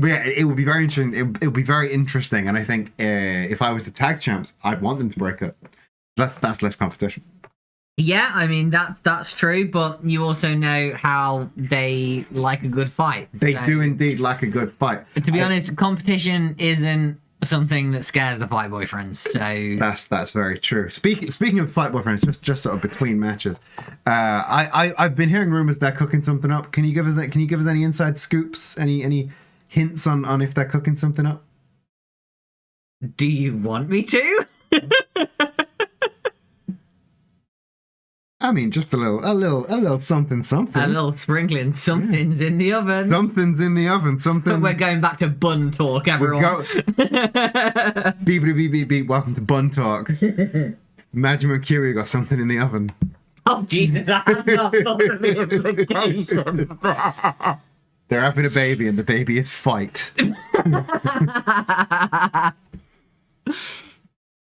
yeah, it would be very interesting. It would be very interesting, and I think if I was the tag champs, I'd want them to break up. That's less competition. Yeah, I mean that's true, but you also know how they like a good fight. They so- do indeed like a good fight. To be honest, competition isn't something that scares the fight boyfriends. So That's very true. Speaking of fight boyfriends, just sort of between matches, I've been hearing rumors they're cooking something up. Can you give us any inside scoops? Any hints on if they're cooking something up? do you want me to? I mean, just a little something. A little sprinkling. Something's in the oven. Something's in the oven. Something. We're going back to bun talk, everyone. Beep beep beep beep. Welcome to Bun Talk. Imagine Mercury got something in the oven. Oh Jesus! I have not thought of the implications. They're having a baby, and the baby is fight.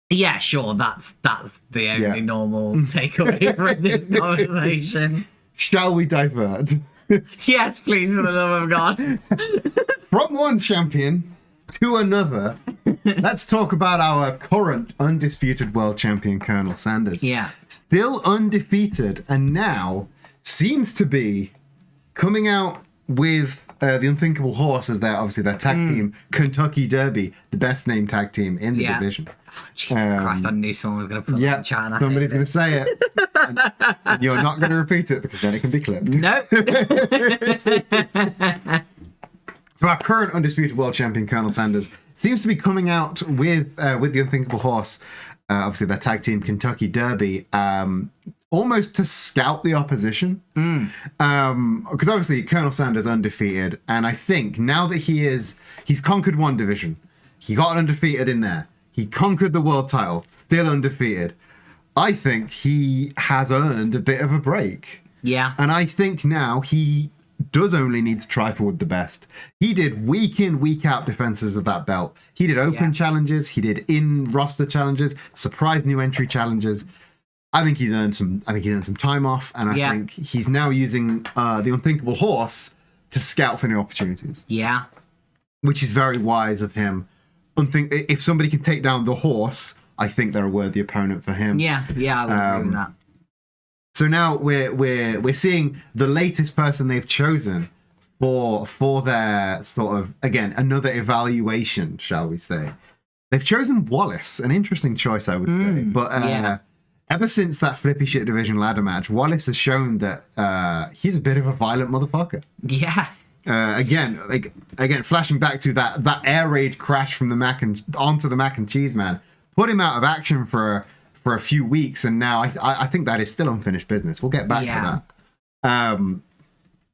Yeah, sure. That's the only normal takeaway from this conversation. Shall we divert? Yes, please, for the love of God. From one champion to another, let's talk about our current undisputed world champion, Colonel Sanders. Yeah. Still undefeated, and now seems to be coming out with the Unthinkable Horse as their tag team, Kentucky Derby, the best named tag team in the division. Oh, Jesus Christ, I knew someone was going to put that in chat. Somebody's going to say it. And you're not going to repeat it because then it can be clipped. Nope. So our current undisputed world champion, Colonel Sanders, seems to be coming out with the Unthinkable Horse, obviously their tag team Kentucky Derby, almost to scout the opposition. Because obviously Colonel Sanders undefeated, and I think now that he's conquered one division, he got undefeated in there. He conquered the world title, still undefeated. I think he has earned a bit of a break. Yeah. And I think now he does only need to try for the best. He did week in, week out defenses of that belt. He did open challenges. He did in roster challenges, surprise new entry challenges. I think he's earned some time off, and I think he's now using the Unthinkable Horse to scout for new opportunities. Yeah. Which is very wise of him. If somebody can take down the horse, I think they're a worthy opponent for him. Yeah, I would agree with that. So now we're seeing the latest person they've chosen for their sort of, again, another evaluation, shall we say. They've chosen WiS, an interesting choice, I would say. But ever since that Flippy Shit Division ladder match, WiS has shown that he's a bit of a violent motherfucker. Yeah. Again, flashing back to that air raid crash from the onto the Mac and Cheese Man, put him out of action for a few weeks, and now I think that is still unfinished business. We'll get back to that.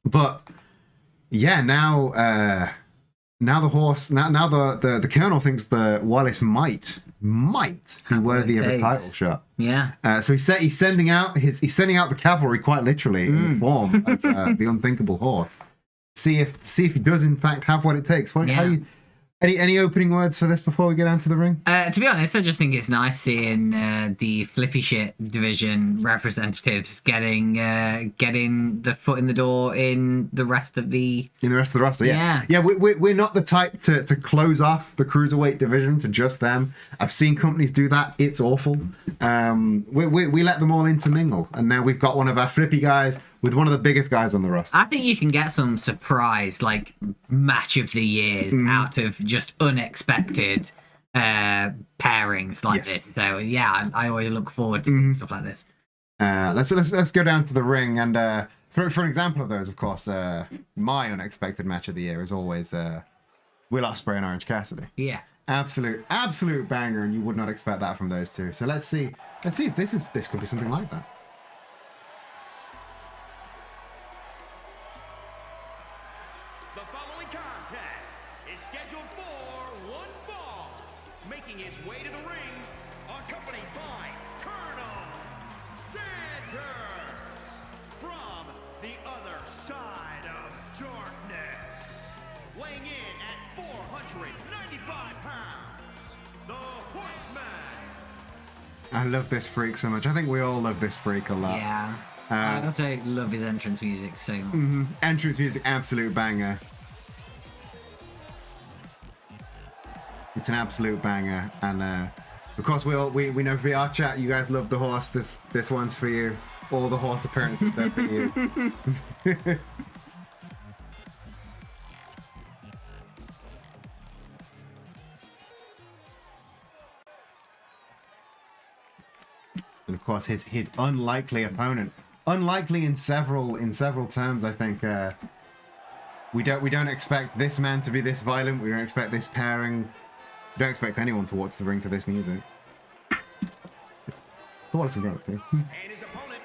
But yeah, now the horse, now the Colonel thinks the WiS might be worthy of a title shot. Yeah. So he's sending out the cavalry quite literally in the form of the Unthinkable Horse. See if he does in fact have what it takes. How do you, any opening words for this before we get down to the ring? To be honest, I just think it's nice seeing the Flippy Shit Division representatives getting the foot in the door in the rest of the roster. Yeah. We're not the type to close off the cruiserweight division to just them. I've seen companies do that. It's awful. We let them all intermingle, and now we've got one of our Flippy guys with one of the biggest guys on the roster. I think you can get some surprise, like, match of the years out of just unexpected pairings like this. So yeah, I always look forward to seeing stuff like this. Let's go down to the ring, and for an example of those, of course, my unexpected match of the year is always Will Ospreay and Orange Cassidy. Yeah. Absolute banger, and you would not expect that from those two. So let's see if this could be something like that. The following contest is scheduled for one fall. Making his way to the ring, accompanied by Colonel Sanders from the other side of darkness. Weighing in at 495 pounds, the Horseman. I love this freak so much. I think we all love this freak a lot. Yeah. I also love his entrance music so much. Entrance music, absolute banger. It's an absolute banger, and of course we know VR chat. You guys love the horse. This one's for you. All the horse appearances there for you. And of course his unlikely opponent. Unlikely in several terms, I think. We don't expect this man to be this violent. We don't expect this pairing. We don't expect anyone to watch the ring to this music. It's all it's about. And his opponent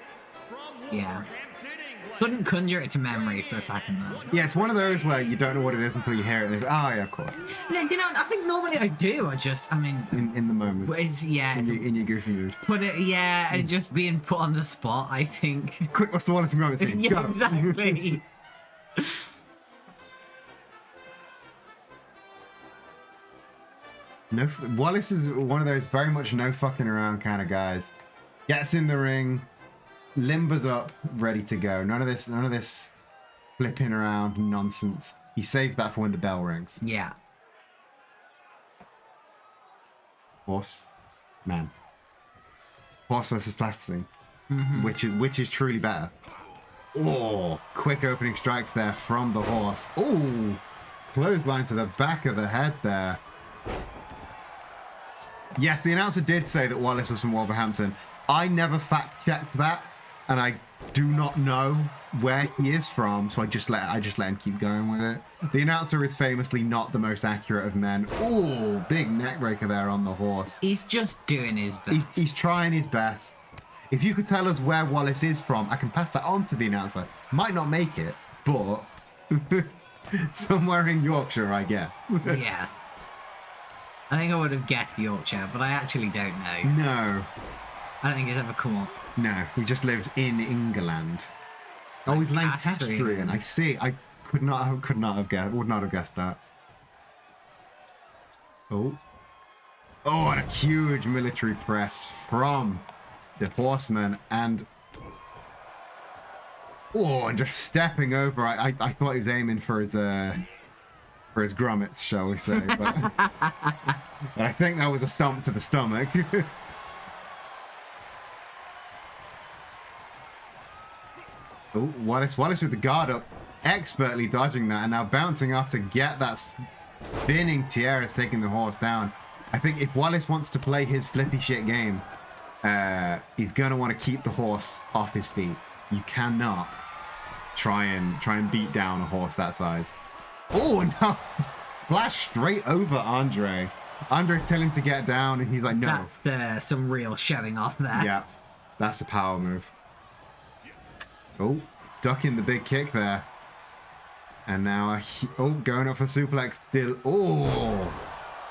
from Yeah. Wolverhampton, England. Couldn't conjure it to memory for a second though. Yeah, it's one of those where you don't know what it is until you hear it. And it's, oh yeah, of course. No, you know, I think normally I do. I mean, In the moment, it's in your goofy mood. put it, yeah, and just being put on the spot. I think. Quick, what's the Wallace and Gromit thing? Yeah, Go. exactly. No, Wallace is one of those very much no fucking around kind of guys. Gets in the ring, limbers up, ready to go. None of this flipping around nonsense. He saves that for when the bell rings. Yeah. Horse, man. Horse versus plasticine, which is truly better. Oh, quick opening strikes there from the horse. Oh, clothesline to the back of the head there. Yes, the announcer did say that Wallace was from Wolverhampton. I never fact-checked that, and I do not know where he is from, so I just let him keep going with it. The announcer is famously not the most accurate of men. Oh, big neck breaker there on the horse. He's just doing his best. He's trying his best. If you could tell us where Wallace is from, I can pass that on to the announcer. Might not make it, but somewhere in Yorkshire, I guess. Yeah. I think I would have guessed Yorkshire, but I actually don't know. No. I don't think it's ever come up. No, he just lives in England. Oh, he's Lancastrian. Lancastrian. I see. I would not have guessed that. Oh. Oh, and a huge military press from the Horseman, and oh, and just stepping over. I thought he was aiming for his grommets, shall we say? But, but I think that was a stomp to the stomach. Oh, Wallace with the guard up, expertly dodging that, and now bouncing off to get that spinning tiara, taking the horse down. I think if Wallace wants to play his flippy shit game, he's gonna want to keep the horse off his feet. You cannot try and beat down a horse that size. Oh, and now splash straight over Andre. Andre telling him to get down, and he's like, no. That's some real showing off there. Yeah, that's a power move. Oh, ducking the big kick there. And now, going up for suplex. Oh,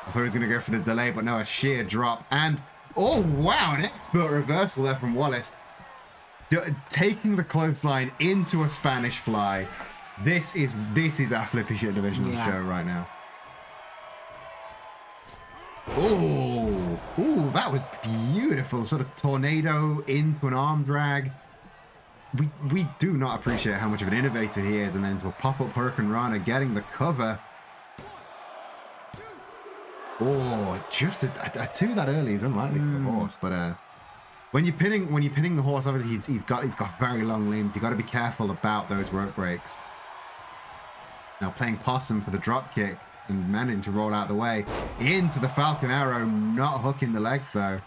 I thought he was going to go for the delay, but no, a sheer drop. And, oh, wow, an expert reversal there from Wallace. Taking the clothesline into a Spanish fly. This is our flippy shit divisional show right now. Oh, that was beautiful. Sort of tornado into an arm drag. We do not appreciate how much of an innovator he is, and then into a pop-up Hurricane Rana, getting the cover. Oh, just a two that early is unlikely for the horse, but when you're pinning the horse, obviously he's got very long limbs. You got to be careful about those rope breaks. Now playing possum for the drop kick and managing to roll out the way into the Falcon Arrow, not hooking the legs though.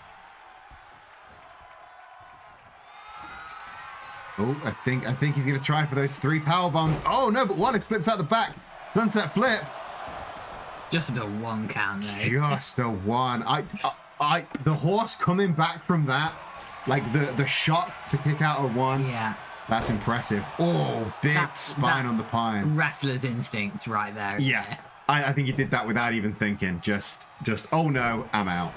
Oh, I think he's going to try for those 3 power bombs. Oh no, but Wallace slips out the back. Sunset flip. Just a 1 count though. Just a 1. The horse coming back from that, like the shot to kick out a 1. Yeah. That's impressive. Oh, big spine on the pine. Wrestler's instinct right there. Yeah. I think he did that without even thinking. Just, oh no, I'm out.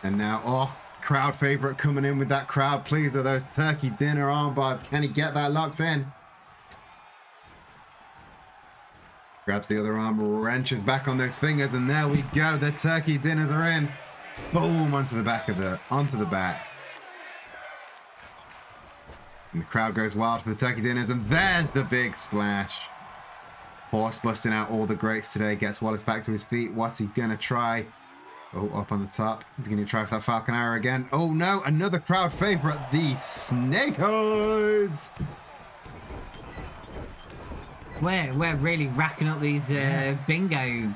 And now, oh, crowd favorite coming in with that crowd pleaser, those turkey dinner arm bars. Can he get that locked in? Grabs the other arm, wrenches back on those fingers, and there we go. The turkey dinners are in. Boom, onto the back. And the crowd goes wild for the turkey dinners, and there's the big splash. Horse busting out all the greats today, gets Wallace back to his feet. What's he gonna try? Oh, up on the top. He's gonna try for that Falcon Arrow again. Oh no, another crowd favorite, the Snake Eyes. We're really racking up these bingo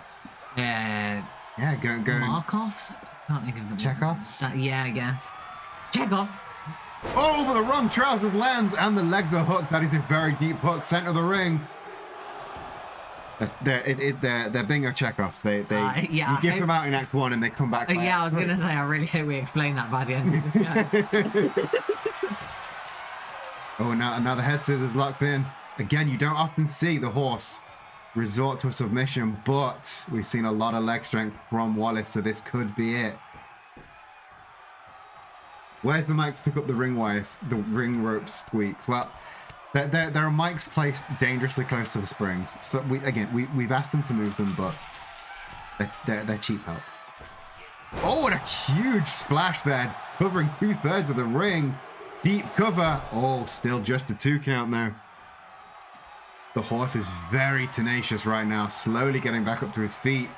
Go mark-offs. Can't think of the check-offs. Yeah, I guess. Check-off. Oh, but the wrong trousers lands, and the legs are hooked. That is a very deep hook, center of the ring. They're bingo check-offs. You give them out in Act 1 and they come back. Yeah, I was going to say, I really hope we explain that by the end of the show. Oh, now the head scissors locked in. Again, you don't often see the horse resort to a submission, but we've seen a lot of leg strength from Wallace, so this could be it. Where's the mic to pick up the ring wires, the ring rope squeaks? Well, there are mics placed dangerously close to the springs. So we've asked them to move them, but they're cheap help. Oh, and a huge splash there, covering 2/3 of the ring. Deep cover. Oh, still just a 2 count now. The horse is very tenacious right now, slowly getting back up to his feet.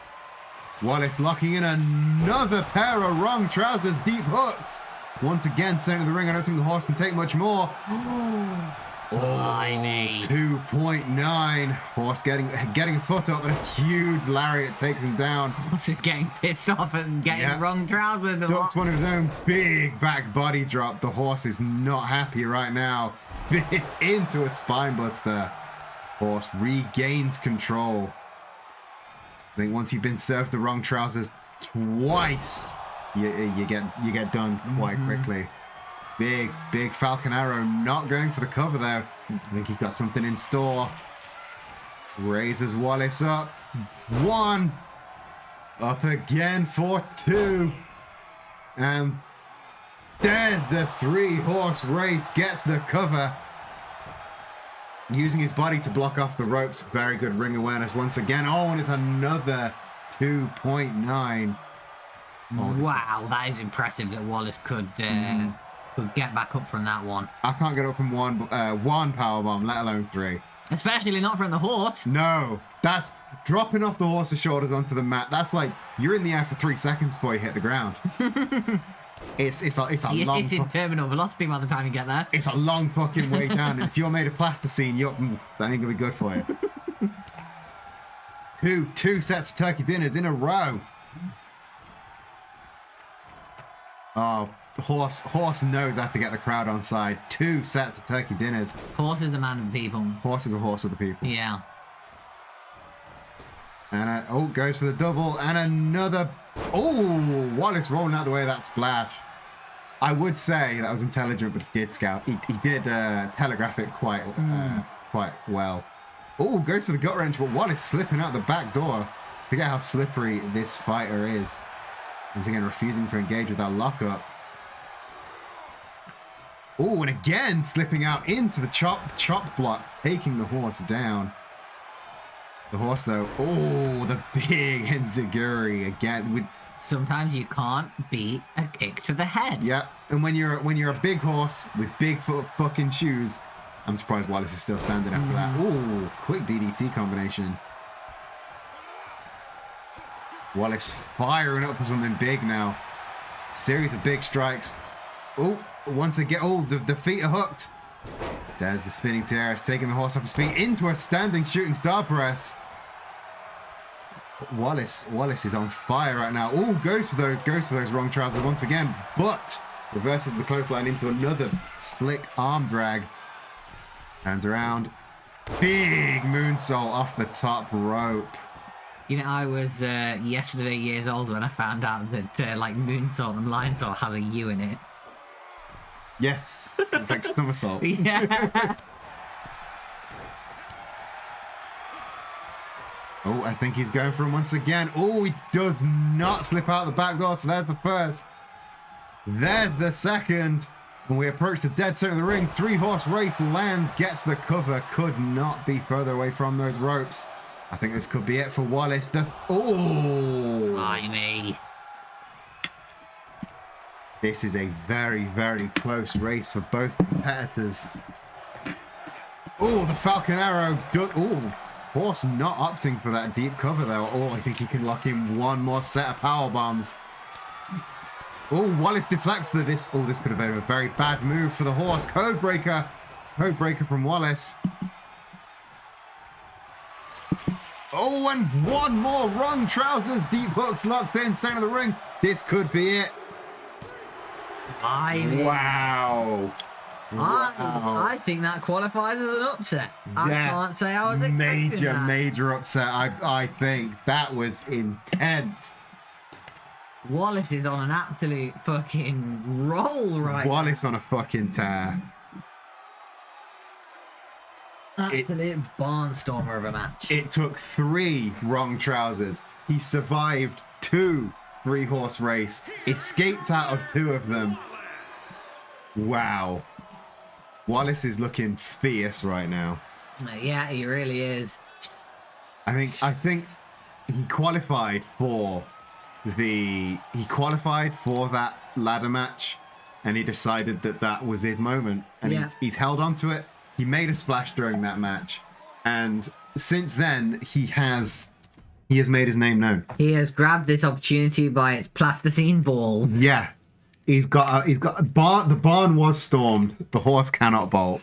Wallace locking in another pair of wrong trousers, deep hooks. Once again, center of the ring. I don't think the horse can take much more. Blimey. 2.9. Horse getting a foot up, and a huge lariat takes him down. Horse is getting pissed off and getting the wrong trousers. Ducks one of his own, big back body drop. The horse is not happy right now. Into a spine buster. Horse regains control. I think once you've been served the wrong trousers twice, you get done quite quickly. Big Falcon Arrow, not going for the cover though. I think he's got something in store. Raises Wallace up. 1. Up again for 2. And there's the 3-horse race. Gets the cover. Using his body to block off the ropes. Very good ring awareness once again. Oh, and it's another 2.9. Wow, that is impressive that Wallace could get back up from that one. I can't get up from one powerbomb, let alone 3. Especially not from the horse. No, that's dropping off the horse's shoulders onto the mat. That's like you're in the air for 3 seconds before you hit the ground. It's a You're long. hitting terminal velocity by the time you get there. It's a long fucking way down. And if you're made of plasticine, that ain't gonna be good for you. Two sets of turkey dinners in a row. Oh, the horse knows how to get the crowd on side. 2 sets of turkey dinners. Horse is the man of the people. Horse is a horse of the people. Yeah. And goes for the double and another. Oh, Wallace rolling out the way of that splash. I would say that was intelligent, but he did scout. He did telegraph it quite well. Oh, goes for the gut wrench, but Wallace slipping out the back door. Forget how slippery this fighter is. Once again, refusing to engage with that lockup. Oh, and again slipping out into the chop block, taking the horse down. The horse, though, the big enziguri again with. Sometimes you can't beat a kick to the head. Yeah, and when you're a big horse with big fucking shoes, I'm surprised Wallace is still standing after that. Oh, quick DDT combination. Wallace firing up for something big now. Series of big strikes. Oh, once again, the feet are hooked. There's the spinning tiara, taking the horse off his feet into a standing shooting star press. Wallace is on fire right now. Oh, goes for those wrong trousers once again, but reverses the clothesline into another slick arm drag. Turns around. Big moonsault off the top rope. You know, I was yesterday years old when I found out that like moonsault and lionsault has a U in it. Yes, it's like somersault. Yeah. Oh, I think he's going for him once again. Oh, he does not slip out the back door, so there's the first. There's the second. When we approach the dead center of the ring, 3-horse race lands, gets the cover. Could not be further away from those ropes. I think this could be it for WiS. Oh! Blimey. This is a very, very close race for both competitors. Oh, the Falcon Arrow. Oh, Horse not opting for that deep cover though. Oh, I think he can lock in one more set of power bombs. Oh, WiS deflects this. Oh, this could have been a very bad move for the Horse. Codebreaker. Codebreaker from WiS. Oh, and one more wrong trousers. Deep hooks locked in, center of the ring. This could be it. Wow. I think that qualifies as an upset. I can't say I was expecting that. Major upset. I think that was intense. WiS is on an absolute fucking roll right now. WiS on a fucking tear. Absolute barnstormer of a match. It took 3 wrong trousers. He survived 2 3-horse race. Escaped out of 2 of them. Wow. WiS is looking fierce right now. Yeah, he really is. I think he qualified for that ladder match, and he decided that was his moment, and he's held on to it. He made a splash during that match, and since then he has made his name known. He has grabbed this opportunity by its plasticine ball. Yeah. He's got a barn. The barn was stormed. The horse cannot bolt.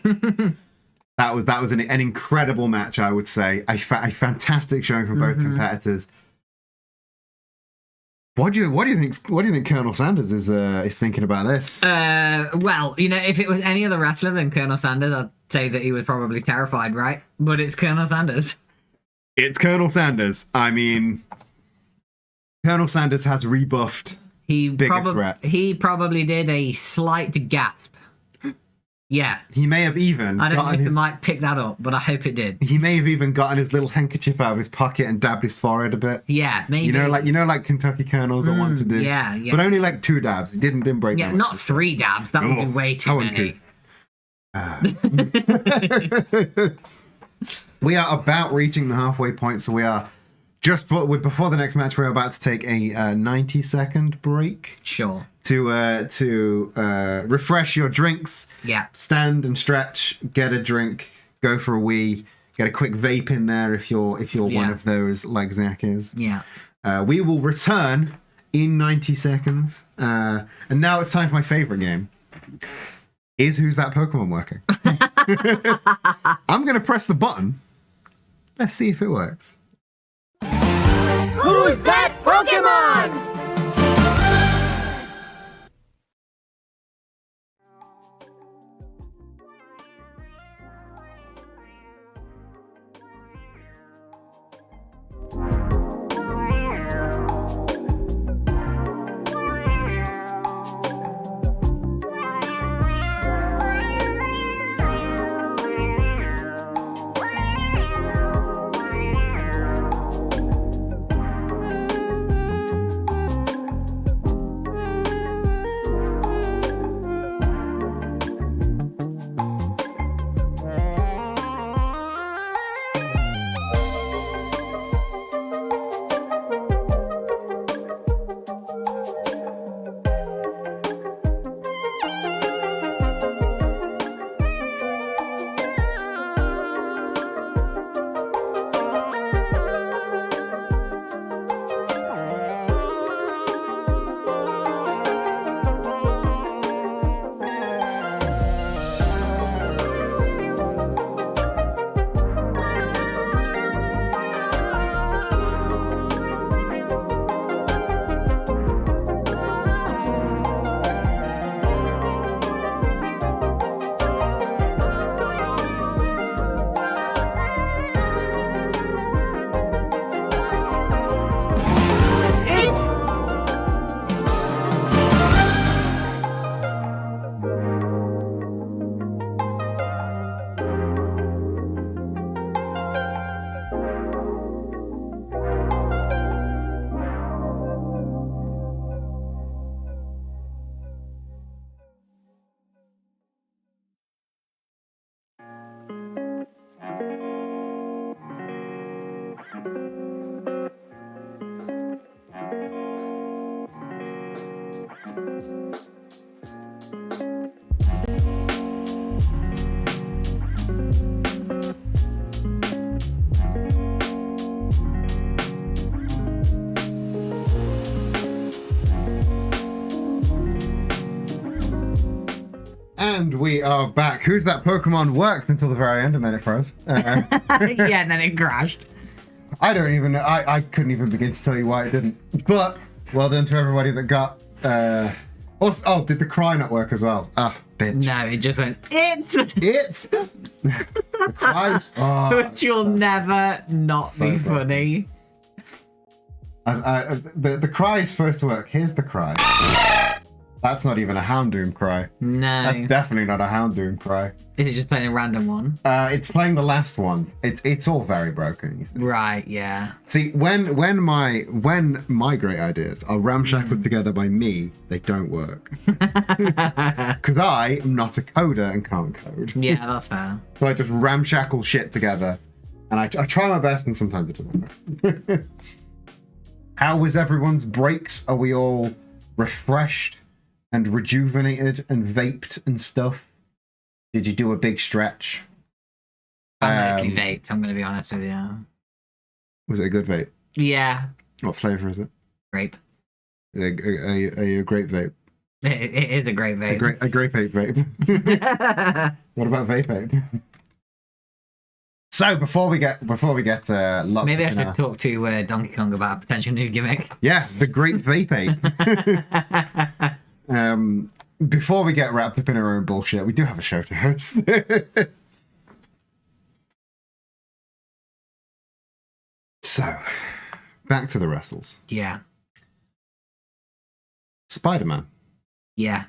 That was an incredible match, I would say. A fantastic showing from both competitors. What do you think Colonel Sanders is thinking about this? Well, you know, if it was any other wrestler than Colonel Sanders, I'd say that he was probably terrified, right? But it's Colonel Sanders. It's Colonel Sanders. I mean, Colonel Sanders has rebuffed. He probably did a slight gasp. Yeah. He may have even... I don't know if it might pick that up, but I hope it did. He may have even gotten his little handkerchief out of his pocket and dabbed his forehead a bit. Yeah, maybe. You know, like Kentucky Colonels that want to do. Yeah. But only like 2 dabs. He didn't break. Yeah, not 3 dabs. That would be way too many. We are about reaching the halfway point, so we are just before the next match. We're about to take a 90-second break. Sure. To refresh your drinks. Yeah. Stand and stretch. Get a drink. Go for a wee. Get a quick vape in there if you're one of those like Zach is. Yeah. We will return in 90 seconds. And now it's time for my favorite game. Is Who's That Pokemon working? I'm going to press the button. Let's see if it works. Who's that Pokemon? And we are back. Who's that Pokemon worked until the very end and then it froze? Yeah, and then it crashed. I don't even know. I couldn't even begin to tell you why it didn't. But well done to everybody that got. Also, oh, did the cry not work as well? Ah, bitch. No, it just went, it's. It's. The cries. Oh, Which will never not so be broken. funny. The cry is supposed to work. Here's the cry. That's not even a Houndoom cry. No. That's definitely not a Houndoom cry. Is it just playing a random one? It's playing the last one. It's all very broken. Right, yeah. See, when my great ideas are ramshackled together by me, they don't work. Because I am not a coder and can't code. Yeah, that's fair. So I just ramshackle shit together, and I try my best, and sometimes it doesn't work. How was everyone's breaks? Are we all refreshed and rejuvenated and vaped and stuff? Did you do a big stretch? I mostly vaped, I'm going to be honest with you. Was it a good vape? Yeah, What flavor is it? grape. A great vape. It is a great vape. A great vape. What about vape? So before we get locked Maybe I up in should our- talk to Donkey Kong about a potential new gimmick. Yeah, the great vape ape. Before we get wrapped up in our own bullshit, we do have a show to host. So, back to the wrestles. Yeah, Spider-Man. yeah.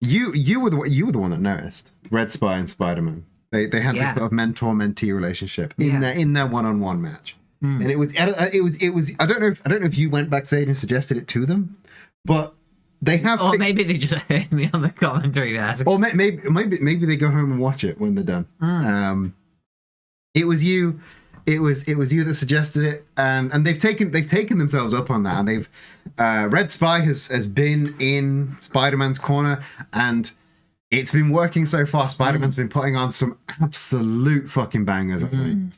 You were the one that noticed Red Spy and Spider-Man. They had this Yeah. sort of mentor-mentee relationship Yeah. in their one-on-one match, and it was I don't know if you went backstage and suggested it to them, but they have. Or maybe they just heard me on the commentary there. Or maybe they go home and watch it when they're done. It was you. It was you that suggested it, and they've taken themselves up on that, and they've Red Spy has been in Spider-Man's corner, and it's been working so far. Spider-Man's been putting on some absolute fucking bangers, hasn't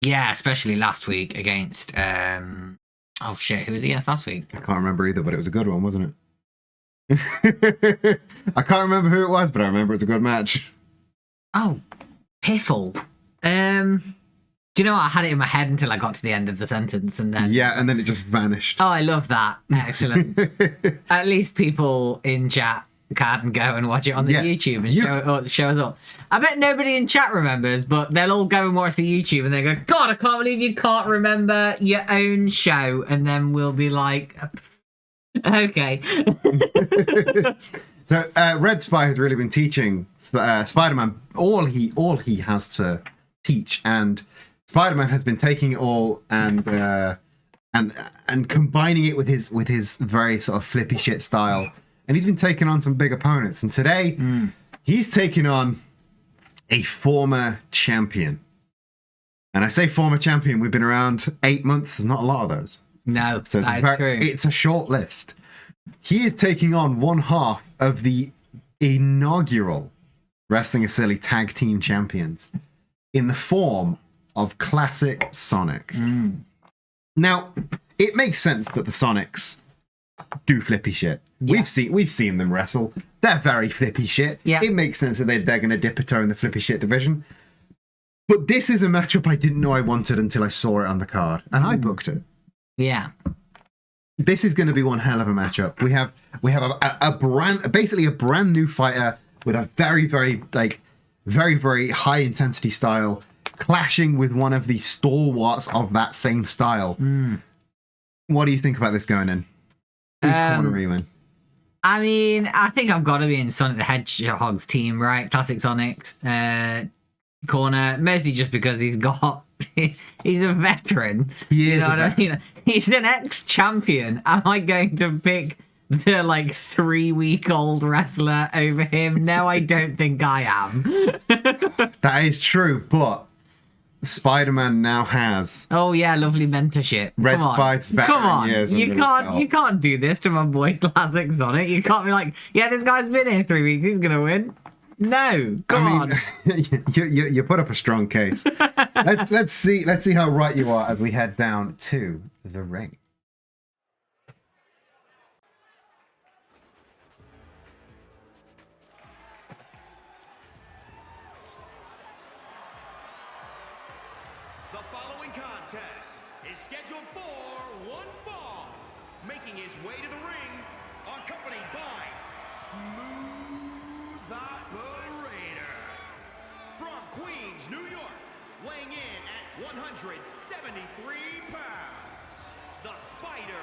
Yeah, especially last week against oh shit, who was he against last week? he? I can't remember either, but it was a good one, wasn't it? I can't remember who it was, but I remember it was a good match. Oh, Piffle. Do you know what? I had it in my head until I got to the end of the sentence, and then Yeah, and then it just vanished. oh, I love that. Excellent. At least people in chat can go and watch it on the Yeah. YouTube and show us all. I bet nobody in chat remembers, but they'll all go and watch the YouTube and they go, God, I can't believe you can't remember your own show. And then we'll be like, okay. So Red Spy has really been teaching Spider-Man all he has to teach, and Spider-Man has been taking it all and combining it with his very sort of flippy shit style, and he's been taking on some big opponents. And today he's taking on a former champion. And I say former champion, we've been around 8 months. There's not a lot of those. No, So that is true. it's a short list. He is taking on one half of the inaugural Wrestling is Silly Tag Team Champions in the form of Classic Sonic. Now, it makes sense that the Sonics do flippy shit. Yeah. We've seen them wrestle. They're very flippy shit. Yeah. It makes sense that they're going to dip a toe in the flippy shit division. But this is a matchup I didn't know I wanted until I saw it on the card, and I booked it. Yeah. This is going to be one hell of a matchup. We have basically a brand new fighter with a very very high intensity style, clashing with one of the stalwarts of that same style. What do you think about this going in? Whose corner are you in? I mean, I think I've got to be in Sonic the Hedgehog's team, right? Classic Sonic's corner, mostly just because he's a veteran. He is You know a what I mean? He's an ex-champion. Am I going to pick the 3-week-old wrestler over him? No, I don't think I am. That is true, but Spider-Man now has Oh yeah, lovely mentorship. Red Come on. Spy's veteran Come on. years You under his belt. you can't do this to my boy Classic Sonic. You can't be like, yeah, this guy's been here 3 weeks. He's gonna win. No, come on. you put up a strong case. let's see how right you are as we head down to the ring. contest is scheduled for one fall. Making his way to the ring, accompanied by Smooth Operator. From Queens, New York, weighing in at 173 pounds, the Spider-Man.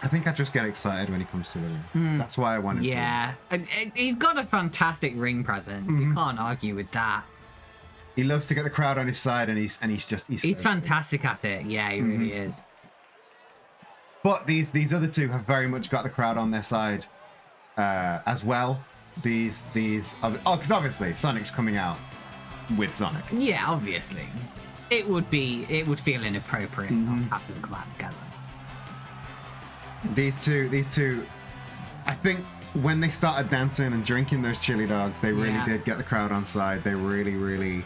I think I just get excited when he comes to the ring. That's why I wanted to. Yeah, he's got a fantastic ring presence. You can't argue with that. He loves to get the crowd on his side, and he's He's so fantastic at it. Yeah, he really is. But these other two have very much got the crowd on their side as well. Because obviously Sonic's coming out with Sonic. Yeah, obviously, it would feel inappropriate not to have them come out together. These two, I think when they started dancing and drinking those chili dogs, they really did get the crowd on side. They really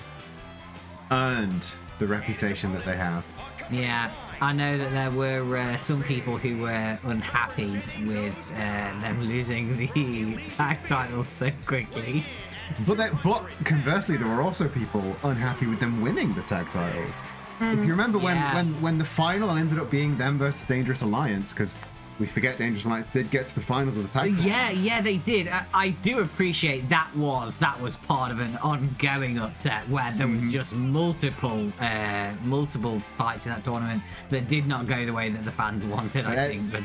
earned the reputation that they have. Yeah, I know that there were some people who were unhappy with them losing the tag titles so quickly. But conversely, there were also people unhappy with them winning the tag titles. If you remember when the final ended up being them versus Dangerous Alliance, because we forget Dangerous Alliance did get to the finals of the tag team. Yeah, they did. I do appreciate that was part of an ongoing upset where there was just multiple fights in that tournament that did not go the way that the fans wanted, I think. But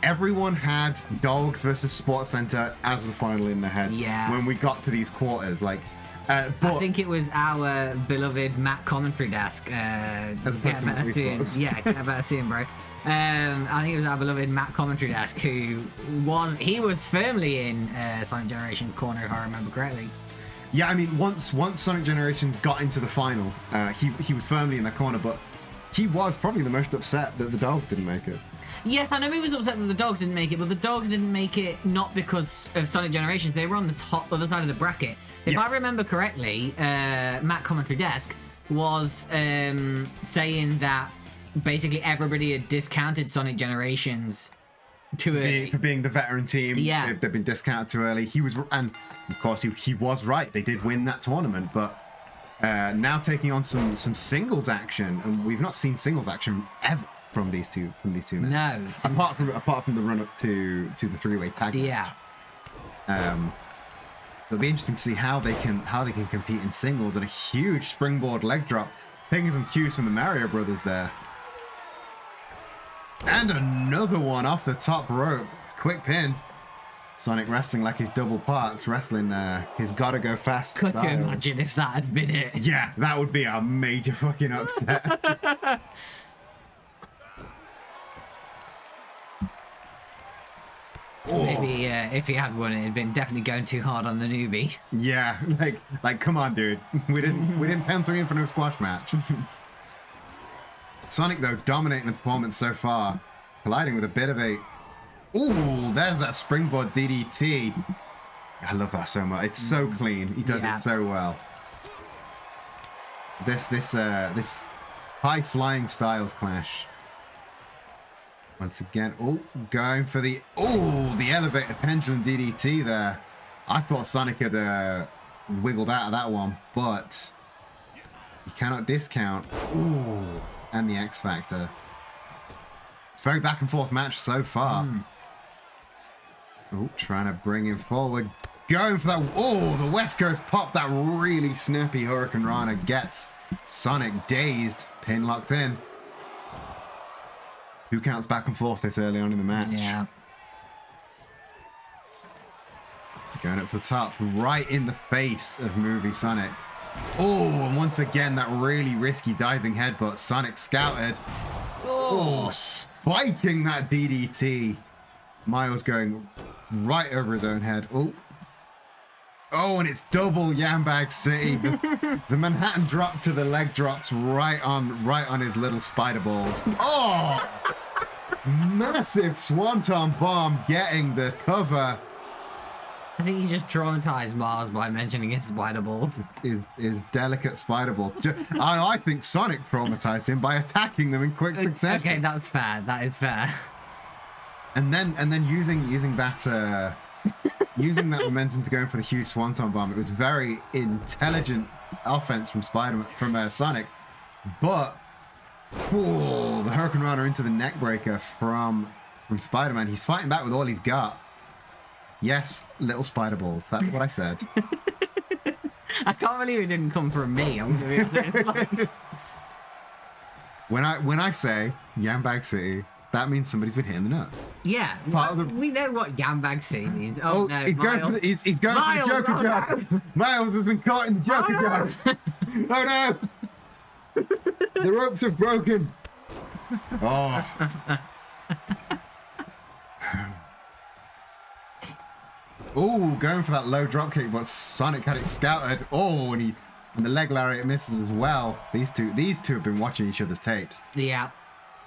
everyone had Dogs versus Sports Center as the final in their heads. Yeah. When we got to these quarters, but I think it was our beloved Matt commentary desk. As opposed to Matt Weekloss. Yeah, get better seeing, bro. I think it was our beloved Matt commentary desk who was firmly in Sonic Generations corner, if I remember correctly. Yeah, I mean, once Sonic Generations got into the final, he was firmly in the corner, but he was probably the most upset that the Dogs didn't make it. Yes, I know he was upset that the Dogs didn't make it, but the Dogs didn't make it not because of Sonic Generations. They were on this other side of the bracket. If I remember correctly, Matt commentary desk was saying that basically everybody had discounted Sonic Generations too early. For being the veteran team. Yeah. They've been discounted too early. And of course he was right. They did win that tournament, but now taking on some singles action, and we've not seen singles action ever from these two men. No. Apart from the run up to the three-way tag match. Yeah. It'll be interesting to see how they can compete in singles, and a huge springboard leg drop, taking some cues from the Mario Brothers there. And another one off the top rope. Quick pin. Sonic wrestling like he's double parked, wrestling his gotta go fast Could you style. imagine if that had been it? Yeah, that would be a major fucking upset. Maybe if he had won it, it'd been definitely going too hard on the newbie. Yeah, like come on, dude. We didn't pencil you in for no squash match. Sonic though dominating the performance so far, colliding with a bit of a. Ooh, there's that springboard DDT. I love that so much. It's so clean. He does it so well. This high flying styles clash. Once again, going for the elevated pendulum DDT there. I thought Sonic had wiggled out of that one, but you cannot discount. Ooh, and the X Factor. It's a very back and forth match so far. Trying to bring him forward. Going for that. The West Coast pop. That really snappy Hurricane Rana gets Sonic dazed. Pin locked in. Who counts back and forth this early on in the match? Yeah. Going up to the top, right in the face of movie Sonic. And once again, that really risky diving headbutt. Sonic scouted. Spiking that DDT. Miles going right over his own head. And it's double Yambag City. The Manhattan drop to the leg drops right on his little spider balls. Massive Swanton Bomb getting the cover. I think he just traumatized Mars by mentioning his spider balls. His delicate spider balls. I think Sonic traumatized him by attacking them in quick succession. Okay, that's fair. That is fair. And then using that using that momentum to go in for the huge Swanton Bomb. It was very intelligent offense from Sonic. But, the Hurricane Rana into the neck breaker from Spider-Man. He's fighting back with all he's got. Yes, little spider balls. That's what I said. I can't believe it didn't come from me. I'm gonna be honest. When I say Yambag City, that means somebody's been hitting the nuts. Yeah, we know what Yambag City means. Oh, no, he's going for the Joker jar. Miles has been caught in the Joker jar. Oh no! The ropes have broken. Oh. Oh, going for that low drop kick, but Sonic had it scouted. Oh, and the leg lariat misses as well. These two have been watching each other's tapes. Yeah.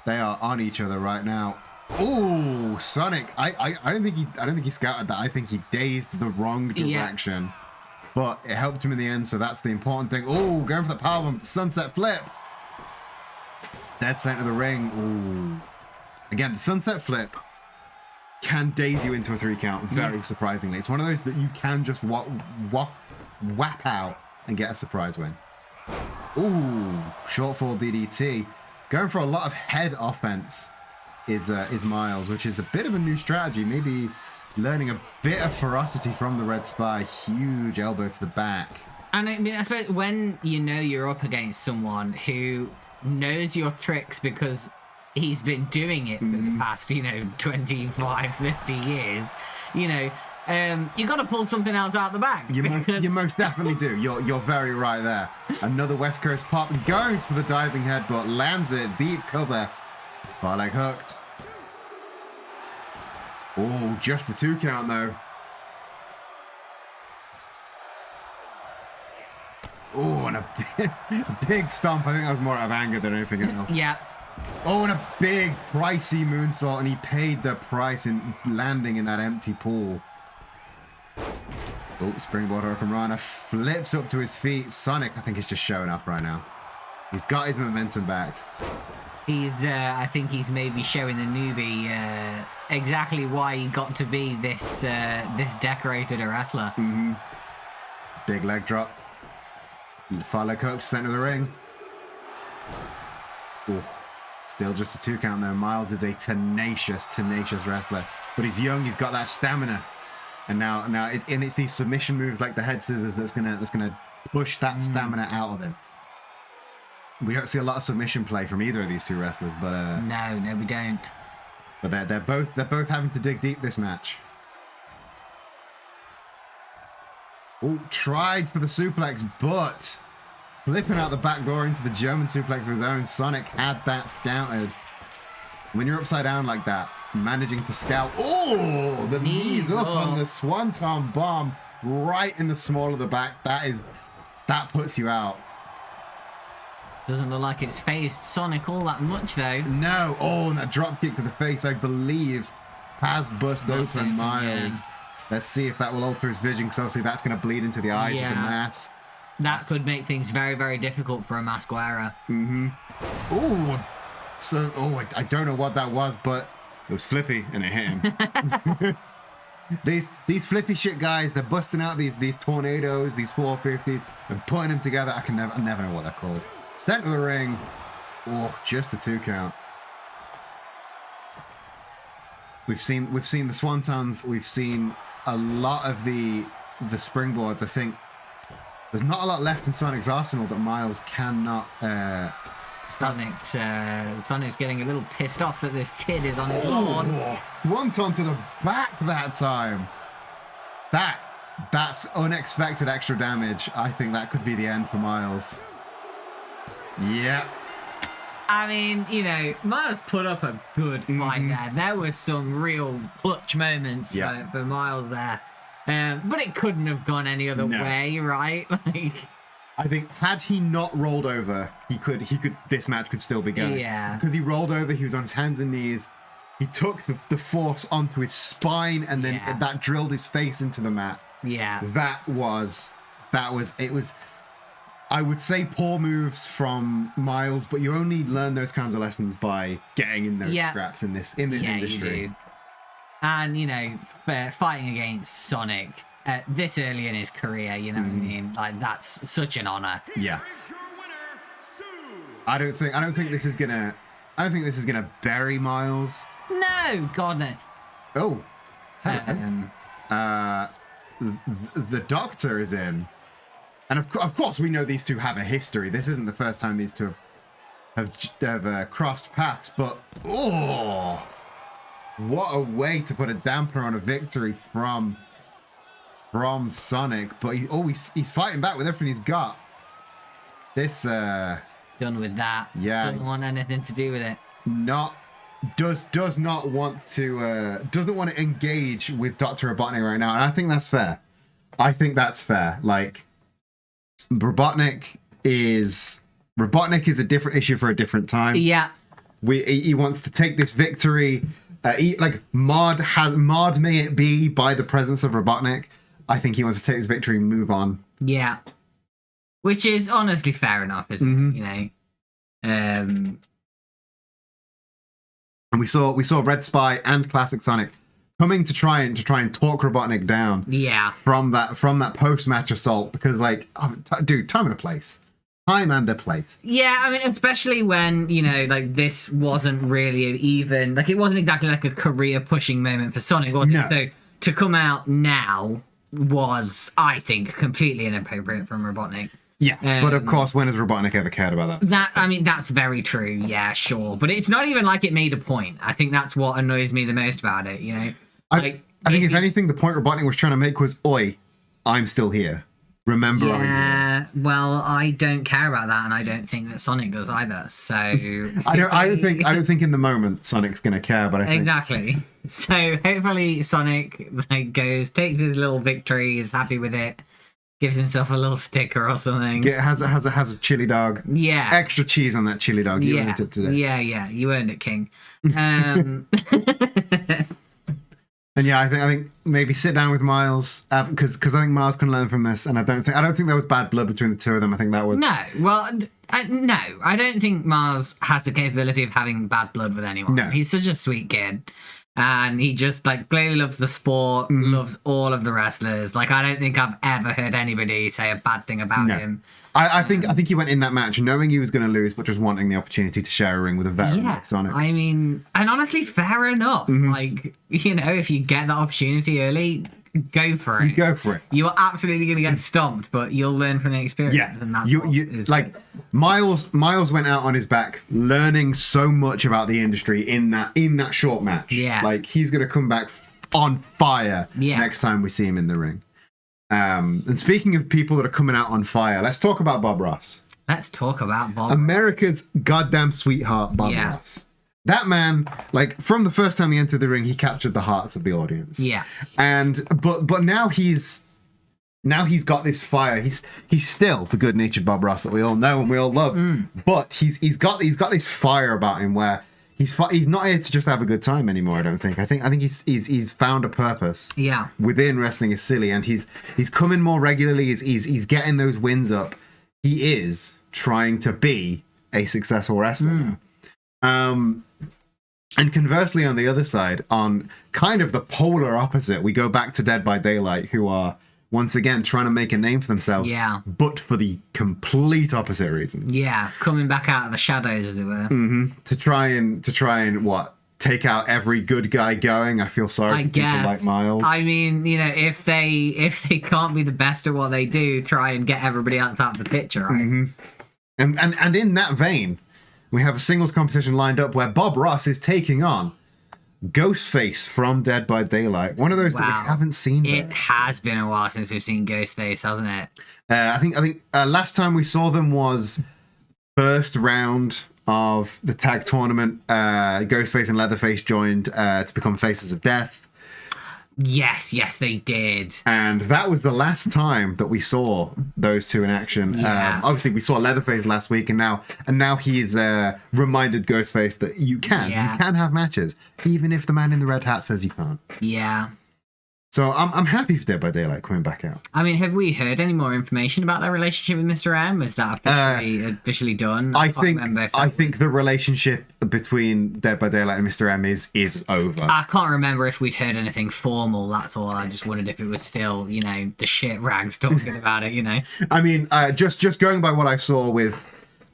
They are on each other right now. Oh, Sonic! I don't think he scouted that. I think he dazed the wrong direction. Yeah. But it helped him in the end, so that's the important thing. Oh, going for the powerbomb, sunset flip. Dead center of the ring. Ooh. Again, the sunset flip can daze you into a 3 count, very surprisingly. It's one of those that you can just whap out and get a surprise win. Ooh, shortfall DDT. Going for a lot of head offense is Miles, which is a bit of a new strategy. Maybe learning a bit of ferocity from the Red Spy. Huge elbow to the back. And I mean, I suppose when you know you're up against someone who knows your tricks because he's been doing it for the past, 25, 50 years, you got to pull something else out the bag. You most definitely do. You're very right there. Another West Coast pop, goes for the diving headbutt, lands it, deep cover. Far leg hooked. Oh, just the 2 count though. Oh, and a big stomp. I think that was more out of anger than anything else. Yeah. Oh, and a big pricey moonsault, and he paid the price in landing in that empty pool. Oh, springboard Hurricane Rana flips up to his feet. Sonic, I think, is just showing up right now. He's got his momentum back. I think he's maybe showing the newbie exactly why he got to be this decorated a wrestler. Big leg drop. Far leg hook, center of the ring. Ooh. Still just a 2 count though. Miles is a tenacious wrestler, but he's young. He's got that stamina, and now it's these submission moves like the head scissors that's gonna push that stamina out of him. We don't see a lot of submission play from either of these two wrestlers, but no, we don't. But they're both having to dig deep this match. Oh, tried for the suplex, but flipping out the back door into the German suplex of his own. Sonic had that scouted. When you're upside down like that, managing to scout. Oh, the knees up on the Swanton Bomb right in the small of the back. That puts you out. Doesn't look like it's phased Sonic all that much though. No. Oh, and that drop kick to the face, I believe, has bust open Miles. Yeah. Let's see if that will alter his vision, because obviously that's going to bleed into the eyes of the mask. That could make things very, very difficult for a mask wearer. Oh, I don't know what that was, but it was flippy and it hit him. These flippy shit guys, they're busting out these tornadoes, these 450s, and putting them together. I never know what they're called. Center of the ring. Oh, just the 2 count. We've seen the Swantons. We've seen a lot of the springboards. I think there's not a lot left in Sonic's arsenal that Miles cannot. Sonic's getting a little pissed off that this kid is on his lawn. Swanton to the back that time. That's unexpected extra damage. I think that could be the end for Miles. Yep. I mean, Miles put up a good fight there. There was some real clutch moments for Miles there. But it couldn't have gone any other way, right? I think had he not rolled over, this match could still be going. Yeah. Because he rolled over, he was on his hands and knees. He took the force onto his spine, and then that drilled his face into the mat. Yeah. It was I would say poor moves from Miles, but you only learn those kinds of lessons by getting in those scraps in this industry. You do. And, you know, fighting against Sonic this early in his career, you know what I mean? Like, that's such an honor. Yeah. Is your winner, Sue. I don't think this is gonna bury Miles. No, God, no. Oh. The Doctor is in. And of course, we know these two have a history. This isn't the first time these two have crossed paths. But what a way to put a damper on a victory from Sonic. But he's fighting back with everything he's got. This Done with that. Yeah, Doesn't want anything to do with it. does not want to doesn't want to engage with Dr. Robotnik right now, and I think that's fair. Like, Robotnik is a different issue for a different time. Yeah. He wants to take this victory. Marred may it be by the presence of Robotnik. I think he wants to take this victory and move on. Yeah. Which is honestly fair enough, isn't it? You know? And we saw Red Spy and Classic Sonic coming to try and talk Robotnik down. Yeah. From that post-match assault, because time and a place. Time and a place. Yeah, I mean, especially when, you know, like, this wasn't really even, like, it wasn't exactly like a career-pushing moment for Sonic, was No. it? So to come out now was, I think, completely inappropriate from Robotnik. Yeah, but of course, when has Robotnik ever cared about that? I mean, that's very true. Yeah, sure. But it's not even like it made a point. I think that's what annoys me the most about it, you know? I think, if anything, the point Robotnik was trying to make was, oi, I'm still here. Remember, I'm here. Yeah, well, I don't care about that, and I don't think that Sonic does either. So I don't think in the moment Sonic's gonna care, but I think exactly. So hopefully Sonic takes his little victory, is happy with it, gives himself a little sticker or something. it has a chili dog. Yeah. Extra cheese on that chili dog. You earned it today. Yeah, you earned it, King. And yeah, I think maybe sit down with Miles, because I think Miles can learn from this, and I don't think there was bad blood between the two of them. I think that was No, well, no, I don't think Mars has the capability of having bad blood with anyone. No. He's such a sweet kid. And he just, like, clearly loves the sport, loves all of the wrestlers. Like, I don't think I've ever heard anybody say a bad thing about him. I think he went in that match knowing he was going to lose, but just wanting the opportunity to share a ring with a veteran like Sonic. I mean, and honestly, fair enough. Like, you know, if you get that opportunity early, go for it. Go for it. You are absolutely going to get stomped, but you'll learn from the experience. Yeah, And that's Miles went out on his back, learning so much about the industry in that short match. Yeah. Like, he's going to come back on fire next time we see him in the ring. And speaking of people that are coming out on fire, let's talk about Bob Ross. Let's talk about Bob. America's goddamn sweetheart, Bob Ross. That man, like, from the first time he entered the ring, he captured the hearts of the audience. Yeah. And but now he's got this fire. He's still the good-natured Bob Ross that we all know and we all love. But he's got this fire about him where he's not here to just have a good time anymore. I don't think. I think he's found a purpose. Yeah. Within wrestling is silly, and he's coming more regularly. He's getting those wins up. He is trying to be a successful wrestler now. And conversely, on the other side, on kind of the polar opposite, we go back to Dead by Daylight, who are once again trying to make a name for themselves, but for the complete opposite reasons. Yeah, coming back out of the shadows, as it were. To try and what? Take out every good guy going. I feel sorry for people like Miles. I mean, you know, if they can't be the best at what they do, try and get everybody else out of the picture, right? And in that vein, we have a singles competition lined up where Bob Ross is taking on Ghostface from Dead by Daylight. One of those that we haven't seen It yet. has been a while since we've seen Ghostface, hasn't it? I think last time we saw them was first round of the tag tournament. Ghostface and Leatherface joined to become Faces of Death. Yes, they did. And that was the last time that we saw those two in action. Yeah. Obviously, we saw Leatherface last week, and now he's reminded Ghostface that you can have matches, even if the man in the red hat says you can't. Yeah. So I'm happy for Dead by Daylight coming back out. I mean, have we heard any more information about their relationship with Mr. M? Is that officially done? I think the relationship between Dead by Daylight and Mr. M is over. I can't remember if we'd heard anything formal. That's all. I just wondered if it was still, the shit rags talking about it. I mean, just going by what I saw with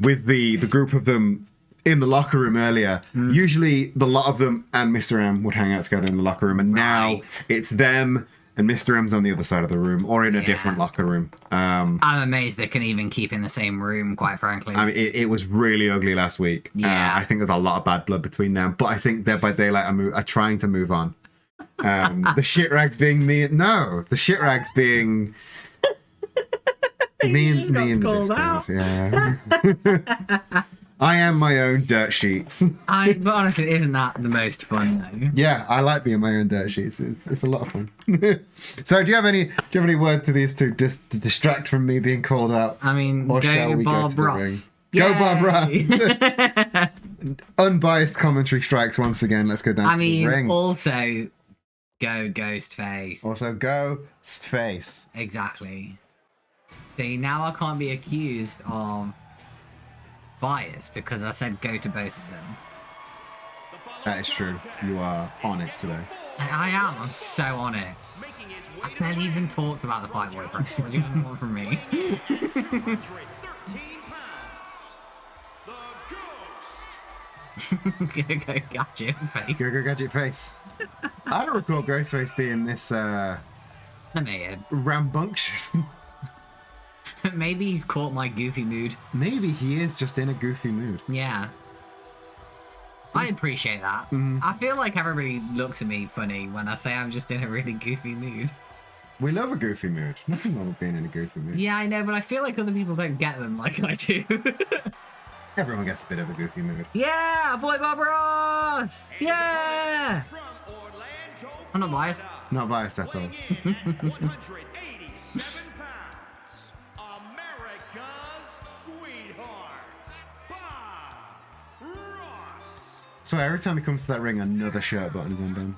the group of them in the locker room earlier, usually the lot of them and Mr. M would hang out together in the locker room, and now it's them and Mr. M's on the other side of the room or in a different locker room. I'm amazed they can even keep in the same room, quite frankly. I mean, it was really ugly last week. Yeah. I think there's a lot of bad blood between them, but I think Dead by Daylight are trying to move on. The shit rags being me. No, the shit rags being me and the Discord. Yeah. I am my own dirt sheets. But honestly, isn't that the most fun though? Yeah, I like being my own dirt sheets. It's a lot of fun. So, do you have any word to these two just to distract from me being called out? I mean, or shall go we Bob go to Ross. the ring? Go Bob Ross. Unbiased commentary strikes once again. Let's go down to the ring. Also, go Ghostface. Also, Ghostface. Exactly. See, now I can't be accused of bias because I said go to both of them. That is true. You are on it today. I am. I'm so on it. I barely even talked about the fight boyfriend. What do you want from me? 213 pounds, the Ghost. Go gadget face. Go gadget face. I don't recall Ghostface being this Animated. rambunctious. Maybe he's caught my goofy mood. Maybe he is just in a goofy mood. Yeah. I appreciate that. I feel like everybody looks at me funny when I say I'm just in a really goofy mood. We love a goofy mood. Nothing wrong with being in a goofy mood. Yeah, I know, but I feel like other people don't get them like I do. Everyone gets a bit of a goofy mood. Yeah, boy Bob Ross! Yeah! From Orlando, I'm not biased. Not biased at all. 187 pounds, America's sweetheart, Bob Ross. So every time he comes to that ring, another shirt button is undone.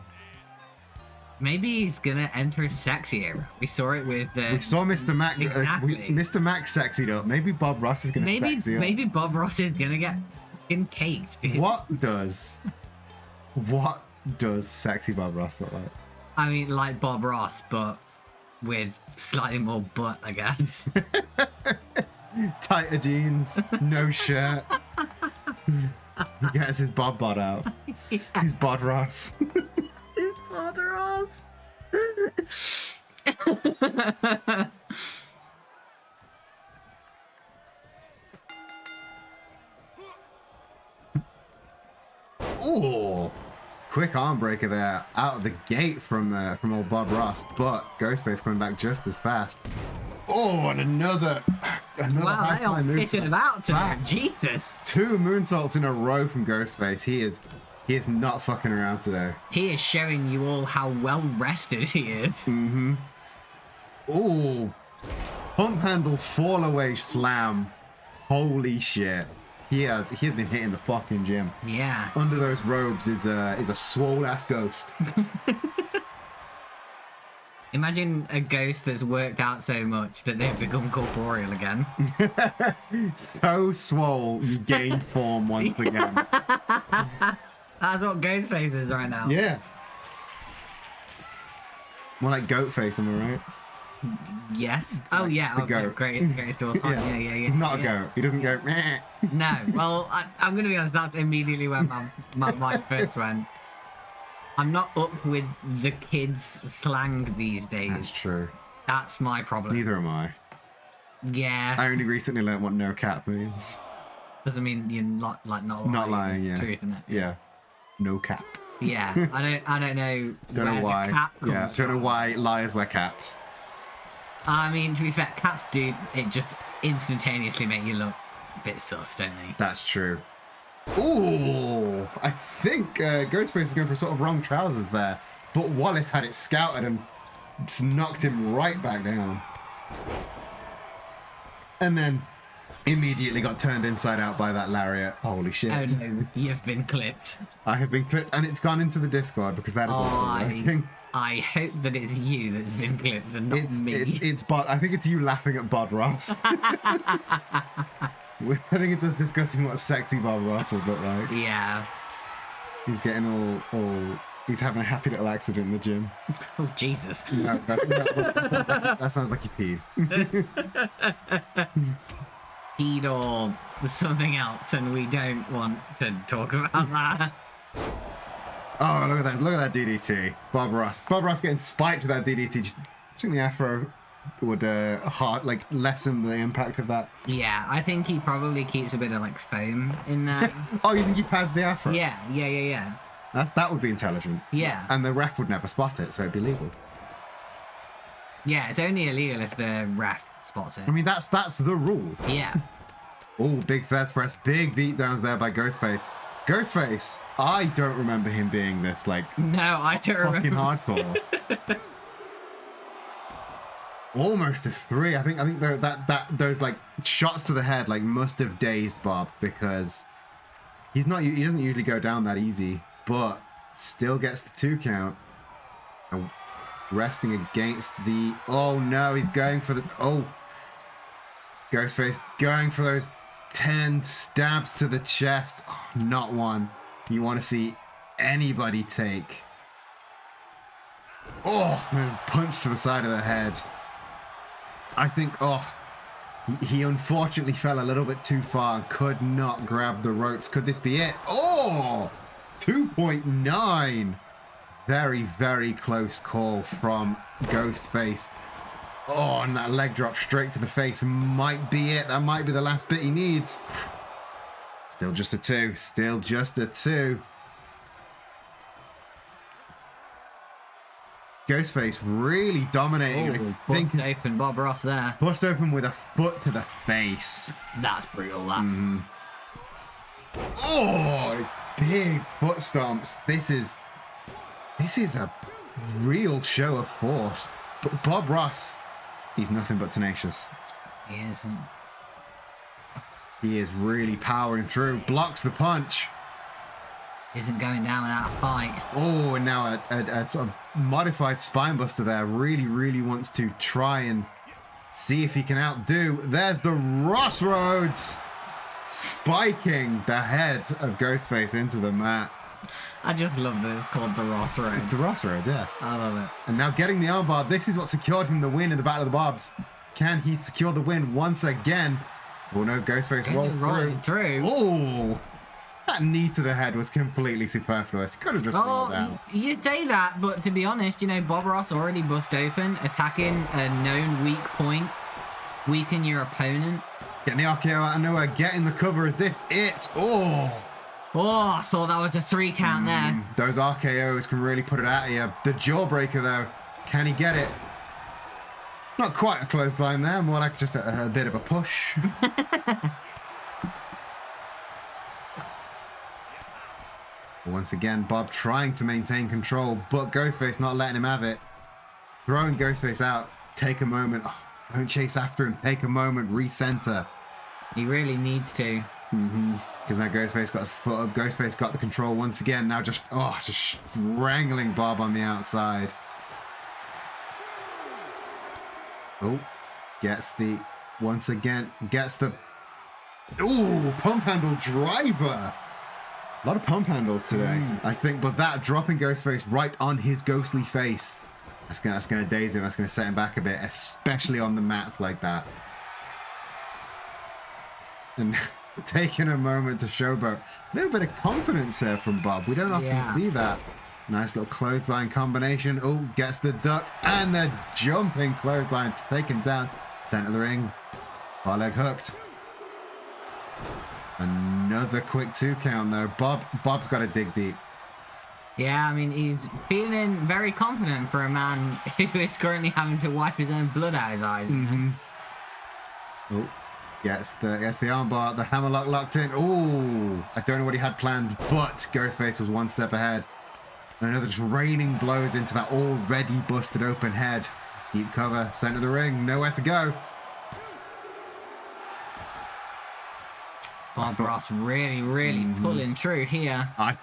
Maybe he's gonna enter a sexy era. We saw it with... We saw Mr. Mac. Exactly. Mr. Mac sexied up. Maybe Bob Ross is going to sexy up. Maybe Bob Ross is gonna get fucking caked, dude. What does sexy Bob Ross look like? I mean, like Bob Ross, but with slightly more butt, I guess. Tighter jeans, no shirt. He gets his Bob bod out. Yeah. He's Bod Ross. It's Bob Ross. Ooh, quick arm breaker there out of the gate from old Bob Ross, but Ghostface coming back just as fast. Oh, and another Wow, high they are flying pissing moonsault. about today. Wow. Jesus. 2 moonsaults in a row from Ghostface. He is not fucking around today. He is showing you all how well rested he is. Ooh, pump handle fall away slam. Holy shit. He has been hitting the fucking gym. Yeah. Under those robes is a swole ass ghost. Imagine a ghost that's worked out so much that they've become corporeal again. So swole, you gained form once again. That's what Ghostface is right now. Yeah. More like goat face, am I right? Yes. Oh yeah. The Okay, goat. great still. Yeah. He's not a goat. He doesn't go. Meh. No. Well, I'm gonna be honest. That's immediately where my mind first went. I'm not up with the kids' slang these days. That's true. That's my problem. Neither am I. Yeah. I only recently learned what no cap means. Doesn't mean you're not lying. Not lying, It's yeah. the truth, isn't it? Yeah. No cap. Yeah. I don't know. Don't where know why. The cap comes Yeah. Don't know from. why liars wear caps. I mean, to be fair, caps do it just instantaneously make you look a bit sus, don't they? That's true. Ooh, I think Ghostface is going for sort of wrong trousers there, but Wallace had it scouted and just knocked him right back down. And then immediately got turned inside out by that lariat. Holy shit. Oh no, you've been clipped. I have been clipped, and it's gone into the Discord because that is Oh, also working. I hope that it's you that's been clipped and not me. It's Bod. I think it's you laughing at Bob Ross. I think it's us discussing what sexy Bob Ross would look like. Yeah. He's getting all. He's having a happy little accident in the gym. Oh, Jesus. No, that sounds like he peed. Peed or something else, and we don't want to talk about that. Oh, look at that! Look at that DDT, Bob Ross. Bob Ross getting spiked with that DDT. Do you think the afro would lessen the impact of that? Yeah, I think he probably keeps a bit of like foam in there. Oh, you think he pads the afro? Yeah. That would be intelligent. Yeah. And the ref would never spot it, so it'd be legal. Yeah, it's only illegal if the ref spots it. I mean, that's the rule. Yeah. Oh, big third press, big beatdowns there by Ghostface. Ghostface, I don't remember him being this No, I don't fucking remember. hardcore. Almost a 3. I think that those like shots to the head must have dazed Bob, because he doesn't usually go down that easy, but still gets the 2 count. And resting against the. Oh no, he's going for the. Oh, Ghostface going for those 10 stabs to the chest. Oh, not one you want to see anybody take. Oh, punch to the side of the head. I think, he unfortunately fell a little bit too far and could not grab the ropes. Could this be it? Oh, 2.9. Very, very close call from Ghostface. Oh, and that leg drop straight to the face might be it. That might be the last bit he needs. Still just a 2. Still just a 2. Ghostface really dominating. Oh, bust open Bob Ross there. Bust open with a foot to the face. That's brutal, that. Oh, big foot stomps. This is a real show of force. But Bob Ross, he's nothing but tenacious. He isn't. He is really powering through. Blocks the punch. Isn't going down without a fight. Oh, and now a sort of modified spinebuster there. Really, really wants to try and see if he can outdo. There's the Ross Roads, spiking the head of Ghostface into the mat. I just love that it's called the Ross Road. It's the Ross Roads, yeah. I love it. And now getting the armbar. This is what secured him the win in the Battle of the Bobs. Can he secure the win once again? Oh no, Ghostface rolls through. Oh, that knee to the head was completely superfluous. Could have just rolled out. You say that, but to be honest, Bob Ross already bust open, attacking a known weak point. Weaken your opponent. Getting the RKO out of nowhere, getting the cover. Is this it? Oh, I thought that was a 3 count there. Those RKOs can really put it out of you. The jawbreaker, though, can he get it? Not quite a clothesline there, more like just a bit of a push. Once again, Bob trying to maintain control, but Ghostface not letting him have it. Throwing Ghostface out. Take a moment. Oh, don't chase after him. Take a moment. Recenter. He really needs to. Because now Ghostface got his foot up. Ghostface got the control once again. Now just strangling Bob on the outside. Oh, gets the pump handle driver. A lot of pump handles today, I think, but that dropping Ghostface right on his ghostly face, that's gonna daze him. That's gonna set him back a bit, especially on the mats like that. And taking a moment to showboat. A little bit of confidence there from Bob. We don't often see that. Nice little clothesline combination. Oh, gets the duck and the jumping clothesline to take him down. Center of the ring. Bar leg hooked. Another quick 2 count though. Bob's got to dig deep. Yeah, I mean, he's feeling very confident for a man who is currently having to wipe his own blood out his eyes. Oh, gets the armbar, the hammerlock locked in. Oh, I don't know what he had planned, but Ghostface was one step ahead. Another just raining blows into that already busted open head. Deep cover, center of the ring, nowhere to go. Bob Ross really pulling through here. I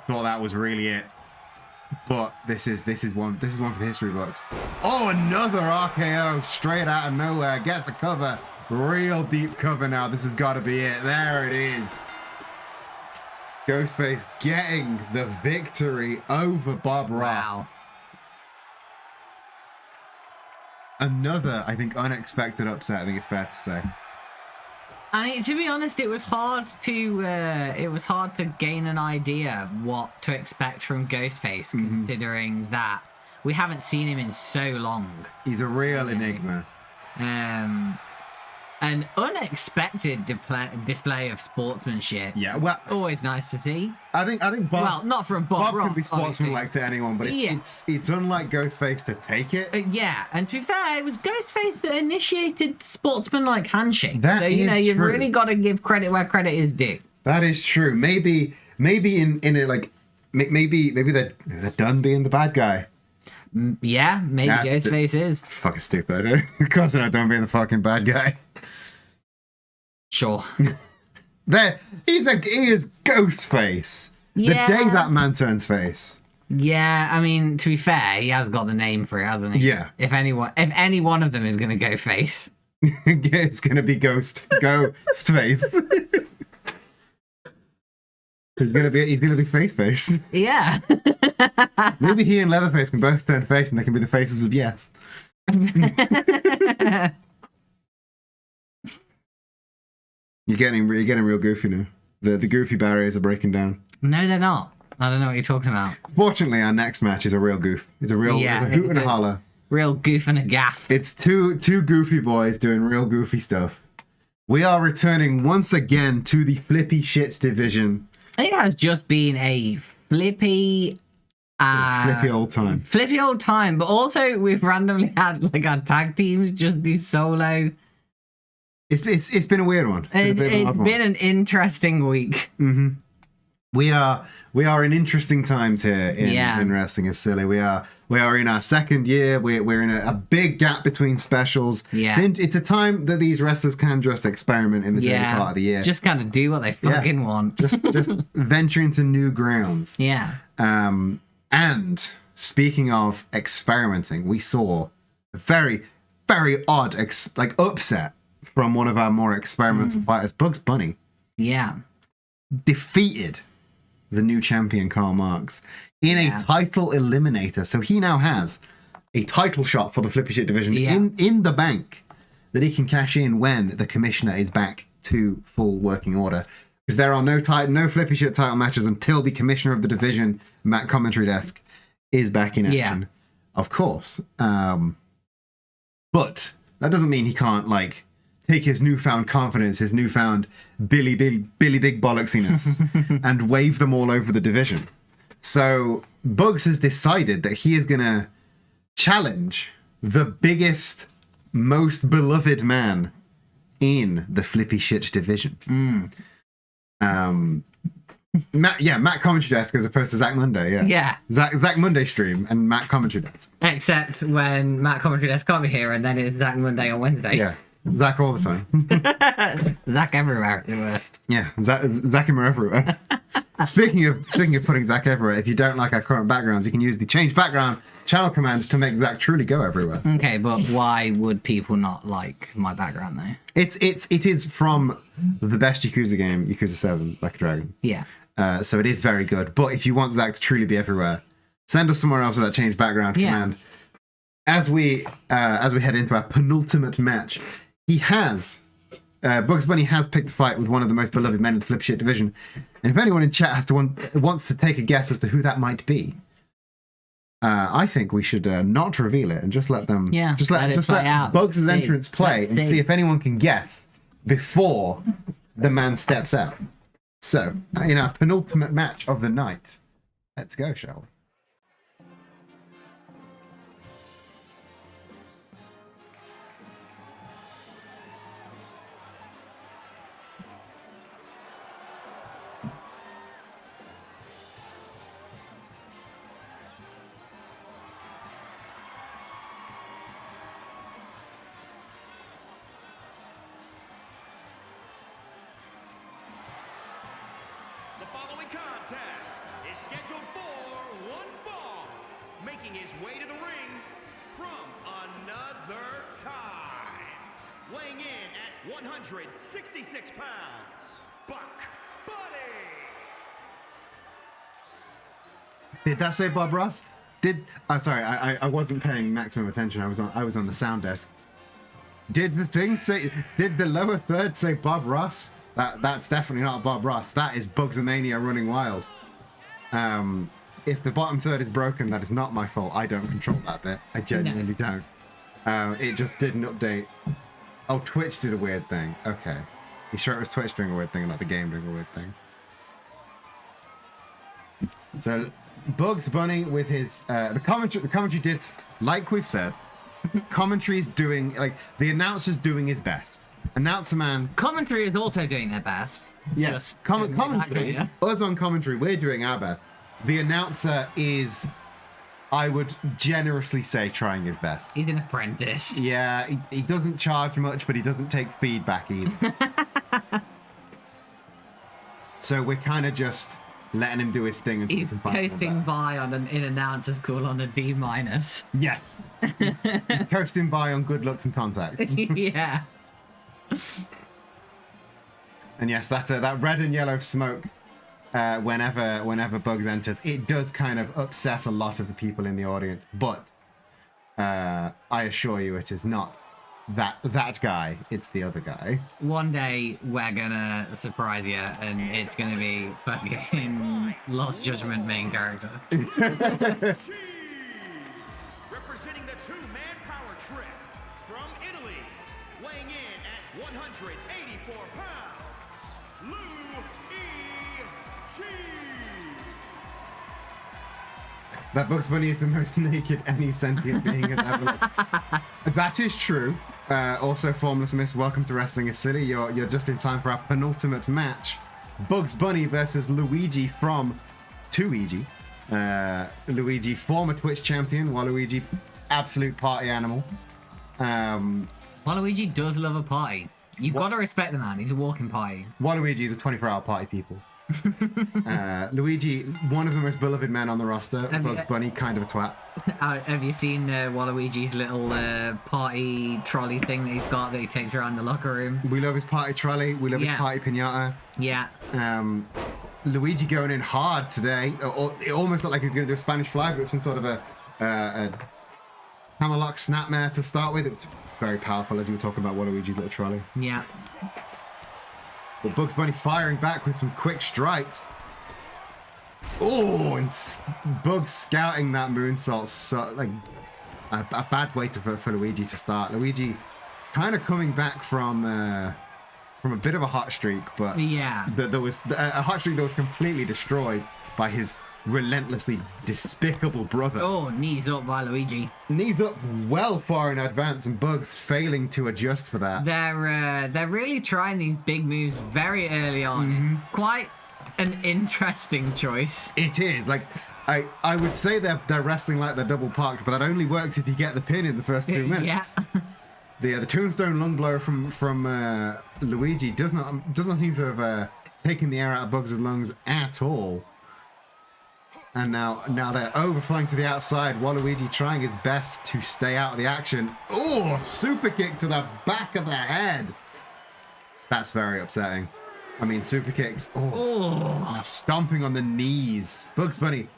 thought that was really it. But this is one for the history books. Oh, another RKO straight out of nowhere. Gets a cover. Real deep cover now. This has got to be it. There it is. Ghostface getting the victory over Bob Ross. Another, I think, unexpected upset, I think it's fair to say. I mean, to be honest, it was hard to gain an idea what to expect from Ghostface, considering that we haven't seen him in so long. He's a real enigma. An unexpected display of sportsmanship. Yeah, well, always nice to see. I think Bob. Well, not from Bob Ross, could be sportsmanlike to anyone, but it's unlike Ghostface to take it. Yeah, and to be fair, it was Ghostface that initiated sportsmanlike handshake. That so you've really got to give credit where credit is due. That is true. Maybe in it like maybe they're done being the bad guy. Yeah, maybe Ghostface is. It's fucking stupid. Of course they're not done being the fucking bad guy. Sure. He is Ghostface. Yeah. The day that man turns face. Yeah, I mean, to be fair, he has got the name for it, hasn't he? Yeah. If any one of them is going to go face, it's going to be Ghostface. He's gonna be face. Yeah. Maybe he and Leatherface can both turn face, and they can be the faces of yes. You're getting real goofy now. The goofy barriers are breaking down. No, they're not. I don't know what you're talking about. Fortunately, our next match is a real goof. It's a hoot and a holler. Real goof and a gaff. It's two goofy boys doing real goofy stuff. We are returning once again to the flippy shit division. It has just been a flippy old time. Flippy old time, but also we've randomly had like our tag teams just do solo. It's been a weird one. It's been an interesting week. Mm-hmm. We are in interesting times here in Wrestling is Silly. We are in our second year. We're in a big gap between specials. Yeah. It's a time that these wrestlers can just experiment in the early part of the year. Just kind of do what they fucking want. Just venture into new grounds. Yeah. And speaking of experimenting, we saw a very, very odd upset from one of our more experimental fighters, Bugs Bunny. Yeah. Defeated the new champion Karl Marx in a title eliminator. So he now has a title shot for the Flippy Shit division in the bank that he can cash in when the commissioner is back to full working order. Because there are no Flippy Shit title matches until the commissioner of the division, Matt Commentary Desk, is back in action. Of course. But that doesn't mean he can't take his newfound confidence, his newfound Billy Big Bollocksiness, and wave them all over the division. So Bugs has decided that he is going to challenge the biggest, most beloved man in the Flippy Shit division. Matt Commentary Desk as opposed to Zach Monday. Yeah. Zach Monday stream and Matt Commentary Desk. Except when Matt Commentary Desk can't be here, and then it's Zach Monday on Wednesday. Yeah. Zach all the time. Zach everywhere. Yeah, Zach him everywhere. Speaking of putting Zach everywhere, if you don't like our current backgrounds, you can use the change background channel command to make Zach truly go everywhere. Okay, but why would people not like my background though? It is from the best Yakuza game, Yakuza 7, Like a Dragon. Yeah. So it is very good. But if you want Zach to truly be everywhere, send us somewhere else with that change background command. As we head into our penultimate match, Bugs Bunny has picked a fight with one of the most beloved men in the Flip Shit division. And if anyone in chat wants to take a guess as to who that might be, I think we should not reveal it and just let them. Yeah, just let Bugs' entrance play and see if anyone can guess before the man steps out. So, in our penultimate match of the night, let's go, shall we? The following contest is scheduled for one fall making his way to the ring from another time, weighing in at 166 pounds, Buck Bunny. Did that say Bob Ross? Sorry, I wasn't paying maximum attention. I was on the sound desk. Did the lower third say Bob Ross? That's definitely not Bob Ross. That is Bugs-a-Mania running wild. If the bottom third is broken, that is not my fault. I don't control that bit. I genuinely don't. It just didn't update. Oh, Twitch did a weird thing. Okay. You sure it was Twitch doing a weird thing and not the game doing a weird thing? So, Bugs Bunny with his the commentary did, like we've said, commentary's doing, like, the announcer's doing his best. Announcer man. Commentary is also doing their best. Yes, Just to commentary. yeah. Us on commentary, we're doing our best. The announcer is, I would generously say, trying his best. He's an apprentice. Yeah, he doesn't charge much, but he doesn't take feedback either. So we're kind of just letting him do his thing. And He's coasting by on in announcer's call on a D-. Yes. He's coasting by on good looks and contact. Yeah. And yes, that red and yellow smoke, whenever Bugs enters, it does kind of upset a lot of the people in the audience. But I assure you, it is not that guy. It's the other guy. One day we're gonna surprise you, and it's gonna be fucking Lost Judgment main character. Representing the two-man power trip from Italy, weighing in at 184 pounds, Lu-E-Chi. That Bugs Bunny is the most naked any sentient being has ever lived. That is true. Also, Formless Miss, welcome to Wrestling is Silly. You're just in time for our penultimate match. Bugs Bunny versus Luigi from Luigi. Luigi, former Twitch champion. Waluigi, absolute party animal. Waluigi does love a party. You've got to respect the man. He's a walking party. Waluigi is a 24-hour party people. Luigi, one of the most beloved men on the roster. Bugs Bunny, kind of a twat. Have you seen Waluigi's little party trolley thing that he's got that he takes around the locker room? We love his party trolley. We love his party pinata. Yeah. Luigi going in hard today. It almost looked like he was going to do a Spanish fly, but with some sort of a hammerlock snapmare to start with. It was very powerful as you were talking about Waluigi's little trolley. Yeah. But Bugs Bunny firing back with some quick strikes. Oh, and Bugs scouting that moonsault. So, like, a bad way for Luigi to start. Luigi kind of coming back from a bit of a hot streak, but yeah, there was a hot streak that was completely destroyed by his relentlessly despicable brother. Oh, knees up by Luigi. Knees up well far in advance, and Bugs failing to adjust for that. They're really trying these big moves very early on. Mm-hmm. Quite an interesting choice. It is. Like, I would say they're wrestling like they're double parked, but that only works if you get the pin in the first 2 minutes. Yeah. The tombstone lung blow from Luigi does not seem to have taken the air out of Bugs' lungs at all. And now they're overflowing to the outside. Waluigi trying his best to stay out of the action. Oh, super kick to the back of the head. That's very upsetting. I mean, super kicks. Oh. Stomping on the knees. Bugs Bunny,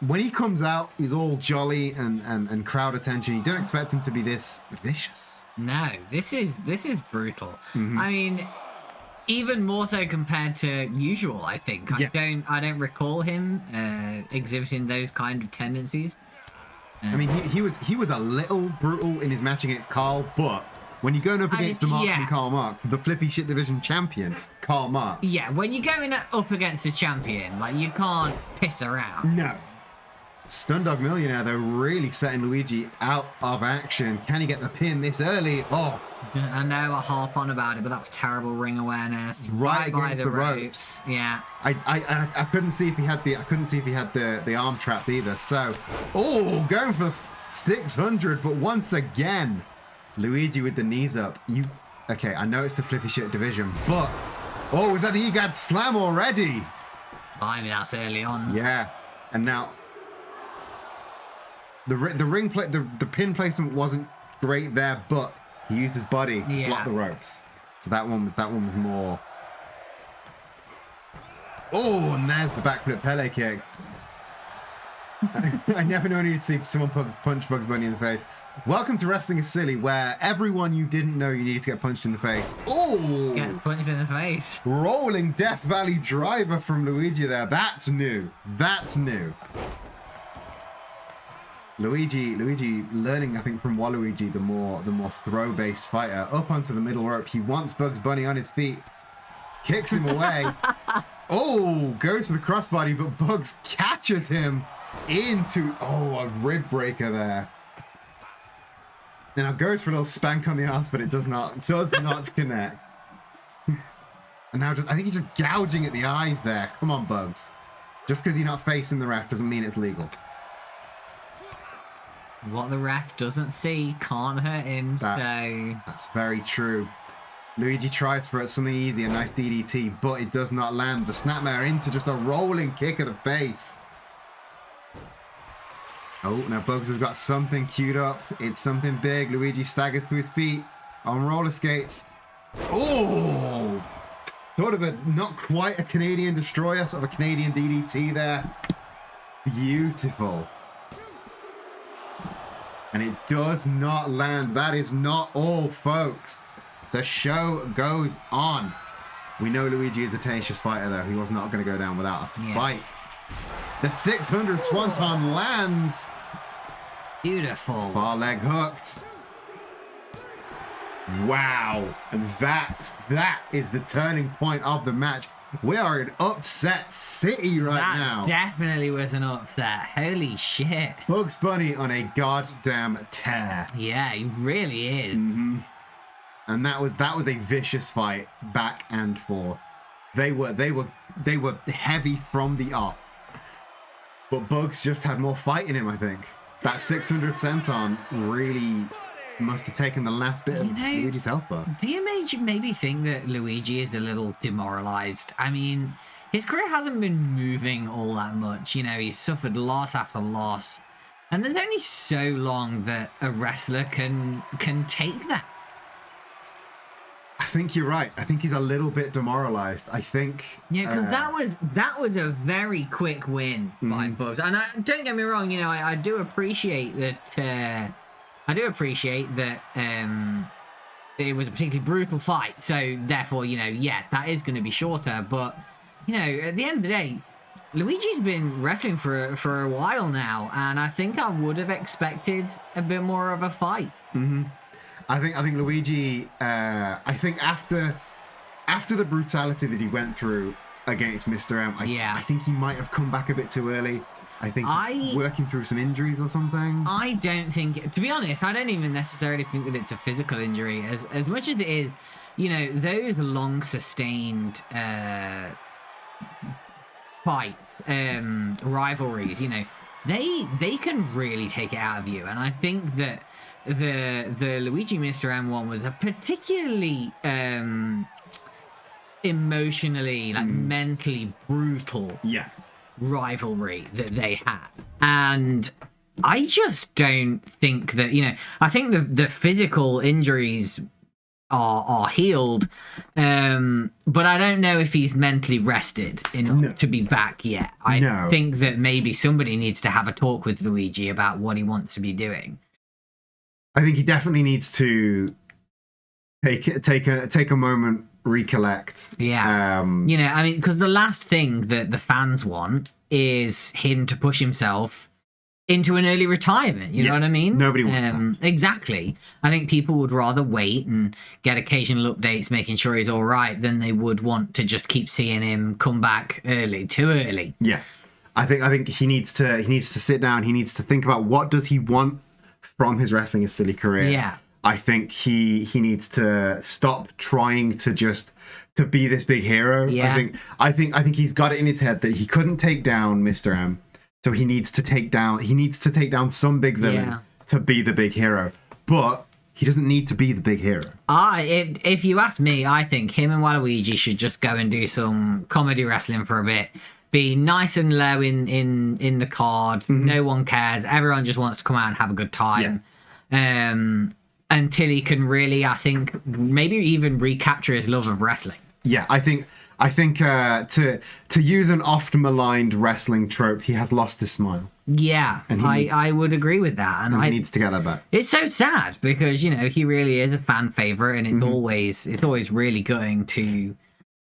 when he comes out, he's all jolly and crowd attention. You don't expect him to be this vicious. No, this is brutal. Mm-hmm. I mean, even more so compared to usual, I think. Yeah. I don't recall him exhibiting those kind of tendencies. I mean, he was a little brutal in his match against Carl, but when you're going up against the Marksman Karl Marx, the Flippy Shit Division champion Karl Marx. Yeah, when you're going up against a champion, like, you can't piss around. No. Stundog Millionaire, they're really setting Luigi out of action. Can he get the pin this early? Oh. I know I harp on about it, but that was terrible ring awareness. Right by against the ropes. Yeah. I couldn't see if he had the arm trapped either. So, going for the 600, but once again, Luigi with the knees up. Okay, I know it's the Flippy Shit Division, but was that the EGAD slam already? I mean, that's early on. Yeah, and now The ring play, the pin placement wasn't great there, but he used his body to block the ropes. So that one was more. Oh, and there's the backflip Pele kick. I never know when you'd see someone punch Bugs Bunny in the face. Welcome to Wrestling is Silly, where everyone you didn't know you needed to get punched in the face. Oh! Gets punched in the face. Rolling Death Valley driver from Luigi there. That's new. That's new. Luigi learning, I think, from Waluigi, the more throw-based fighter. Up onto the middle rope. He wants Bugs Bunny on his feet. Kicks him away. Oh, goes for the crossbody, but Bugs catches him into a rib breaker there. Now goes for a little spank on the ass, but it does not connect. And now I think he's just gouging at the eyes there. Come on, Bugs. Just because you're not facing the ref doesn't mean it's legal. What the ref doesn't see can't hurt him, so... That's very true. Luigi tries for something easy, a nice DDT, but it does not land. The snapmare into just a rolling kick of the face. Oh, now Bugs has got something queued up. It's something big. Luigi staggers to his feet on roller skates. Oh! Sort of not quite a Canadian destroyer, sort of a Canadian DDT there. Beautiful. And it does not land. That is not all, folks. The show goes on. We know Luigi is a tenacious fighter, though. He was not going to go down without a fight. The 600 Swanton lands. Beautiful. Far leg hooked. Wow. And that is the turning point of the match. We are in upset city right now. That definitely was an upset. Holy shit. Bugs Bunny on a goddamn tear. Yeah, he really is. Mm-hmm. And that was a vicious fight, back and forth. They were heavy from the off. But Bugs just had more fight in him, I think. That 600 senton really must have taken the last bit of Luigi's health bar. Do you maybe think that Luigi is a little demoralized? I mean, his career hasn't been moving all that much. You know, he's suffered loss after loss. And there's only so long that a wrestler can take that. I think you're right. I think he's a little bit demoralized. I think... Yeah, because that was a very quick win by Bugs. And don't get me wrong, you know, I do appreciate that... it was a particularly brutal fight. So, therefore, you know, yeah, that is going to be shorter. But, you know, at the end of the day, Luigi's been wrestling for a while now. And I think I would have expected a bit more of a fight. Mm-hmm. I think Luigi. I think after the brutality that he went through against Mr. M, I think he might have come back a bit too early. I think he's working through some injuries or something. I don't think, to be honest, I don't even necessarily think that it's a physical injury as much as it is. You know, those long sustained fights, rivalries. You know, they can really take it out of you, and I think that. The Luigi Mr. M one was a particularly emotionally, mentally brutal rivalry that they had. And I just don't think that, you know, I think the physical injuries are healed, but I don't know if he's mentally rested enough to be back yet. I think that maybe somebody needs to have a talk with Luigi about what he wants to be doing. I think he definitely needs to take a moment, recollect. Yeah. You know, I mean, because the last thing that the fans want is him to push himself into an early retirement. You know what I mean? Nobody wants that. Exactly. I think people would rather wait and get occasional updates, making sure he's all right, than they would want to just keep seeing him come back too early. Yeah. I think he needs to sit down. He needs to think about what does he want from his Wrestling is Silly career. Yeah. I think he needs to stop trying to be this big hero. Yeah. I think he's got it in his head that he couldn't take down Mr. M. So he needs to take down some big villain to be the big hero. But he doesn't need to be the big hero. If you ask me, I think him and Waluigi should just go and do some comedy wrestling for a bit. be nice and low in the card. No one cares. Everyone just wants to come out and have a good time. Until he can really, I think, maybe even recapture his love of wrestling. Yeah, I think to use an oft maligned wrestling trope, he has lost his smile. Yeah, And I would agree with that. And he needs to get that back. It's so sad because, you know, he really is a fan favorite, and it's always really gutting to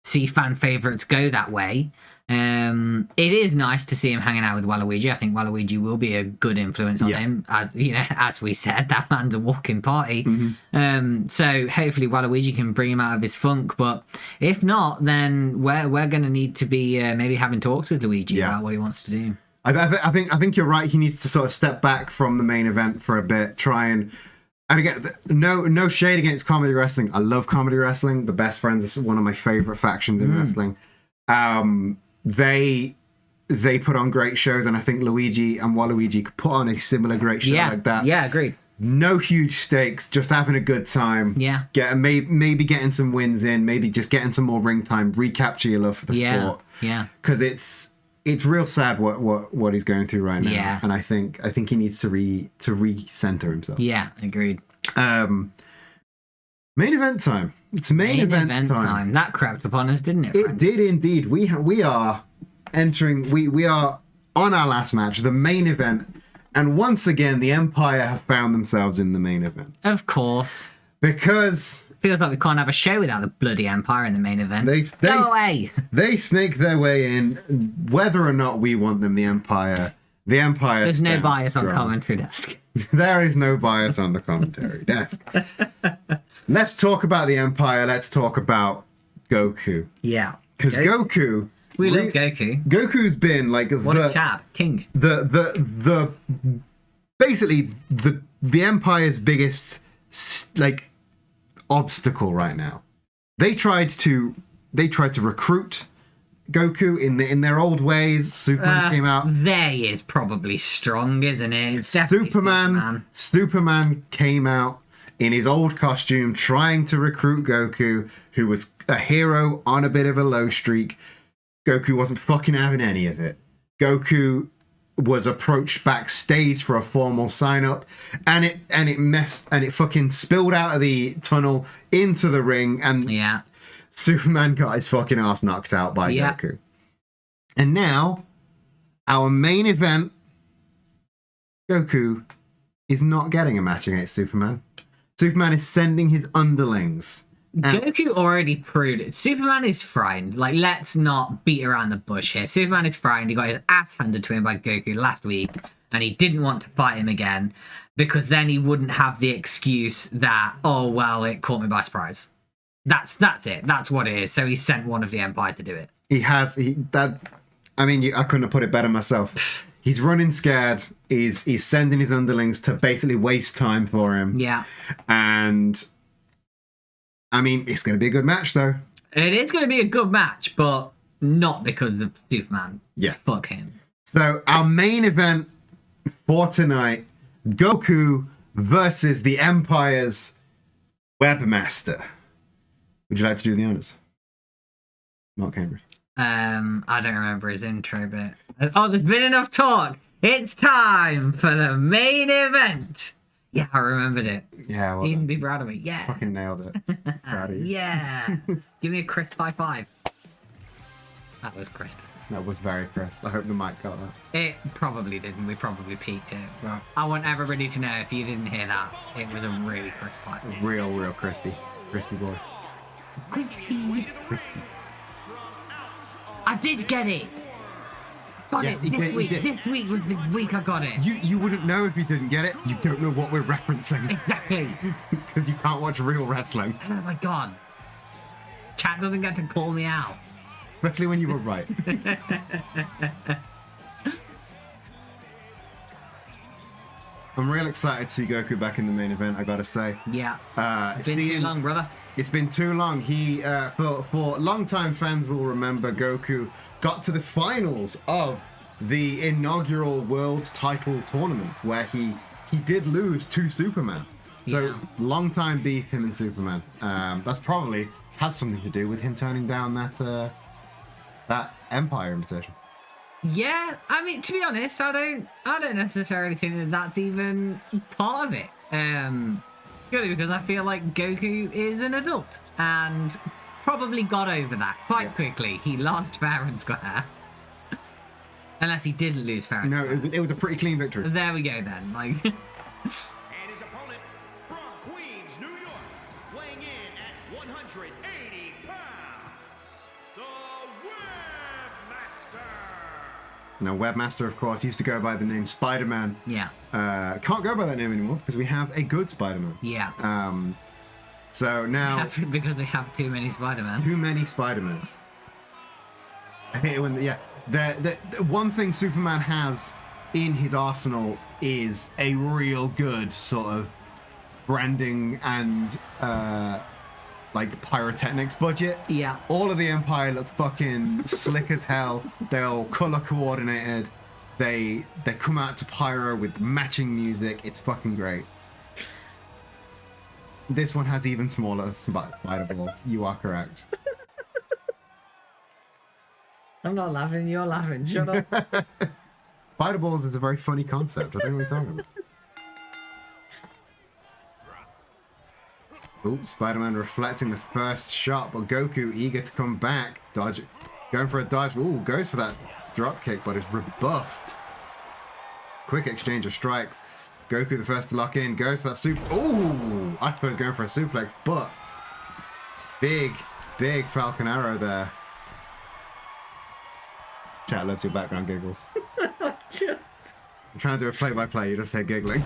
see fan favorites go that way. It is nice to see him hanging out with Waluigi. I think Waluigi will be a good influence on him. As you know, as we said, that man's a walking party. So hopefully Waluigi can bring him out of his funk. But if not, then we're going to need to be maybe having talks with Luigi about what he wants to do. I think you're right. He needs to sort of step back from the main event for a bit, try and again, no shade against comedy wrestling. I love comedy wrestling. The Best Friends is one of my favorite factions in wrestling. They put on great shows, and I think Luigi and Waluigi could put on a similar great show like that. Yeah, agreed. No huge stakes, just having a good time. Yeah. Maybe getting some wins in, maybe just getting some more ring time, recapture your love for the sport. Yeah. Because it's real sad what he's going through right now. Yeah. And I think he needs to recenter himself. Yeah, agreed. Main event time. It's main event time. That crept upon us, didn't it, friends? It did indeed. We are entering. We are on our last match, the main event, and once again the Empire have found themselves in the main event. Of course. Because feels like we can't have a show without the bloody Empire in the main event. Go away. They snake their way in, whether or not we want them. The Empire. There's no bias strong. on commentary desk. There is no bias on the commentary desk. Let's talk about the Empire. Let's talk about Goku. Yeah. Because Goku... We love Goku. Goku's been like what a chad. King. Basically the Empire's biggest like obstacle right now. They tried to recruit Goku in their old ways. Superman came out. They is probably strong, isn't it? It's definitely Superman came out in his old costume trying to recruit Goku, who was a hero on a bit of a low streak. Goku wasn't fucking having any of it. Goku was approached backstage for a formal sign-up, and it fucking spilled out of the tunnel into the ring, and Superman got his fucking ass knocked out by Goku. And now, our main event, Goku is not getting a match against Superman. Superman is sending his underlings. Goku already proved it. Superman is frightened. Like, let's not beat around the bush here. Superman is frightened. He got his ass handed to him by Goku last week, and he didn't want to fight him again because then he wouldn't have the excuse that, oh, well, it caught me by surprise. That's it. That's what it is. So he sent one of the Empire to do it. I couldn't have put it better myself. He's running scared. He's sending his underlings to basically waste time for him. Yeah. And I mean, it's going to be a good match, though. It is going to be a good match, but not because of Superman. Yeah. Fuck him. So our main event for tonight, Goku versus the Empire's Webmaster. Would you like to do the honors? Mark Cambridge. I don't remember his intro bit. Oh, there's been enough talk. It's time for the main event. Yeah, I remembered it. Yeah, well, you can be proud of me. Yeah. Fucking nailed it. Proud of you. Yeah. Give me a crisp high five. That was crisp. That was very crisp. I hope the mic got that. It probably didn't. We probably peaked it. Wow. I want everybody to know if you didn't hear that, it was a really crisp high five. Real crispy. Crispy boy. Crispy. I did get it. Got it this week. This week was the week I got it. You wouldn't know if you didn't get it. You don't know what we're referencing. Exactly. Because you can't watch real wrestling. Oh my god. Chat doesn't get to call me out. Especially when you were right. I'm real excited to see Goku back in the main event, I gotta say. Yeah. It's been too long, brother. It's been too long. He, for long-time fans will remember, Goku got to the finals of the inaugural world title tournament where he did lose to Superman. So long-time beef, him and Superman. That's probably has something to do with him turning down that Empire invitation. Yeah, I mean, to be honest, I don't necessarily think that that's even part of it. Purely because I feel like Goku is an adult and probably got over that quite quickly. He lost fair and square. Unless he didn't lose fair and No, square. it was a pretty clean victory. There we go then. Like, And his opponent from Queens, New York, weighing in at 180 pounds, the Webmaster. Now, Webmaster, of course, used to go by the name Spider-Man. yeah, Can't go by that name anymore because we have a good Spider-Man. yeah. So now, Because they have too many Spider-Man. too many Spider-Man. I hate it when, the one thing Superman has in his arsenal is a real good sort of branding and like pyrotechnics budget. Yeah. All of the Empire look fucking slick as hell. They're all color coordinated. They come out to pyro with matching music. It's fucking great. This one has even smaller spider balls. You are correct. I'm not laughing, you're laughing. Shut up. Spider balls is a very funny concept. I think we're talking about. Oh, Spider-Man reflecting the first shot, but Goku eager to come back. Going for a dodge. Ooh, goes for that drop kick, but is rebuffed. Quick exchange of strikes. Goku the first to lock in, goes for that super. Ooh, I thought he was going for a suplex, but big Falcon Arrow there. Chat loves your background giggles. I'm trying to do a play-by-play, you just hear giggling.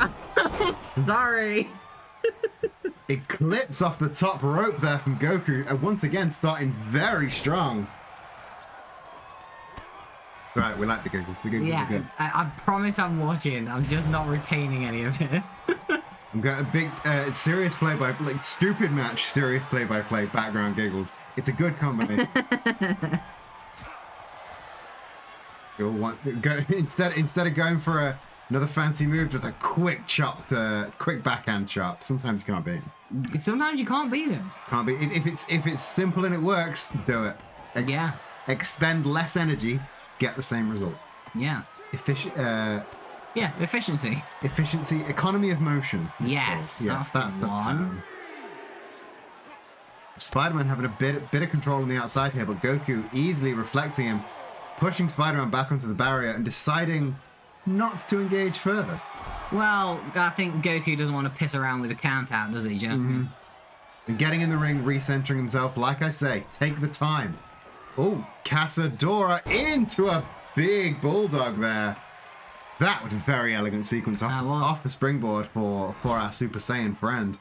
Sorry. It clips off the top rope there from Goku, and once again starting very strong. Right, we like the giggles. The giggles are Yeah, good. I promise I'm watching. I'm just not retaining any of it. I'm got a big, serious play-by-play, like stupid match, serious play-by-play, background giggles. It's a good combination. You'll want instead of going for another fancy move, just a quick backhand chop. Sometimes you can't beat him. Sometimes you can't beat him. Can't be if it's simple and it works, do it. Yeah. Expend less energy, get the same result. Yeah. Yeah, Efficiency. efficiency, economy of motion. Yes, Yes, that's the one. term. Spider-Man having a bit of control on the outside here, but Goku easily reflecting him, pushing Spider-Man back onto the barrier and deciding not to engage further. Well, I think Goku doesn't want to piss around with the count out, does he? Do you know what I mean? And getting in the ring, recentering himself, like I say, take the time. Oh, Casadora into a big bulldog there. That was a very elegant sequence off the springboard for our Super Saiyan friend.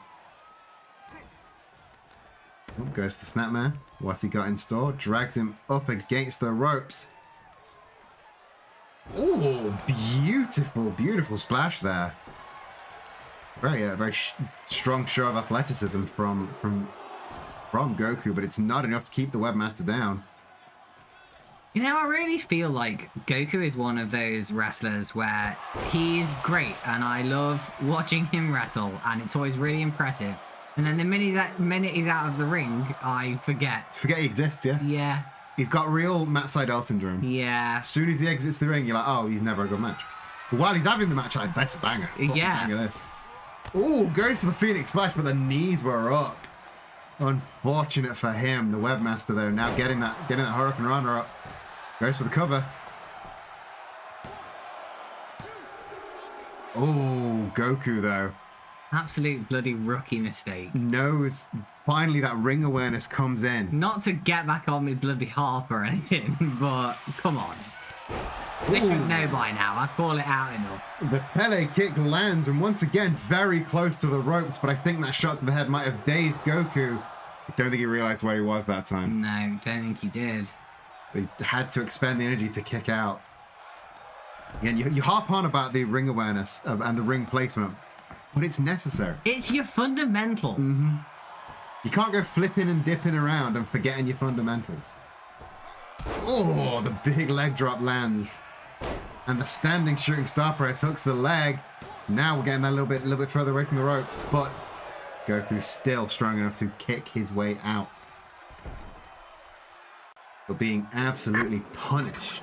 Oh, goes to the Snapman. What's he got in store? Drags him up against the ropes. Oh, beautiful, beautiful splash there. Very strong show of athleticism from Goku, but it's not enough to keep the Webmaster down. You know, I really feel like Goku is one of those wrestlers where he's great and I love watching him wrestle and it's always really impressive. And then the minute he's out of the ring, I forget. Forget he exists, yeah? Yeah. He's got real Matt Sydal syndrome. Yeah. As soon as he exits the ring, you're like, oh, he's never a good match. But while he's having the match, like, that's a banger. Fucking Yeah. banger this. Oh, goes for the Phoenix Splash, but the knees were up. Unfortunate for him. The Webmaster, though, now getting that Hurricane Runner up. Goes for the cover. Oh, Goku, though. Absolute bloody rookie mistake. Knows finally that ring awareness comes in. Not to get back on me bloody harp or anything, but come on. They should know by now. I call it out enough. The Pele kick lands, and once again, very close to the ropes, but I think that shot to the head might have dazed Goku. I don't think he realized where he was that time. No, don't think he did. They had to expend the energy to kick out. Again, you harp on about the ring awareness and the ring placement, but it's necessary. It's your fundamentals. You can't go flipping and dipping around and forgetting your fundamentals. Oh, the big leg drop lands. And the standing shooting star press hooks the leg. Now we're getting that a little bit further away from the ropes, but Goku's still strong enough to kick his way out. But being absolutely punished.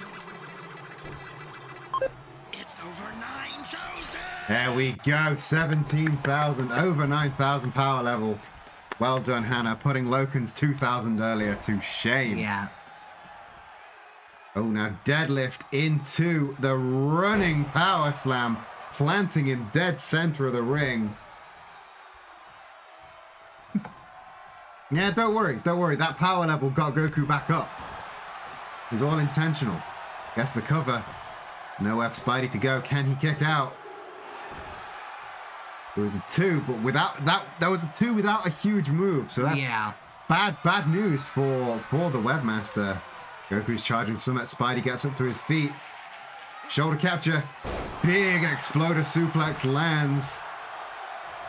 There we go. 17,000, over 9,000 power level. Well done, Hannah. Putting Loken's 2,000 earlier to shame. Yeah. Oh, now deadlift into the running power slam, planting him dead center of the ring. Yeah, don't worry. That power level got Goku back up. It was all intentional. Guess the cover. No F Spidey to go. Can he kick out? It was a 2, but without that was a 2 without a huge move. So that's bad news for the webmaster. Goku's charging Summit. Spidey gets up to his feet. Shoulder capture. Big exploder suplex lands.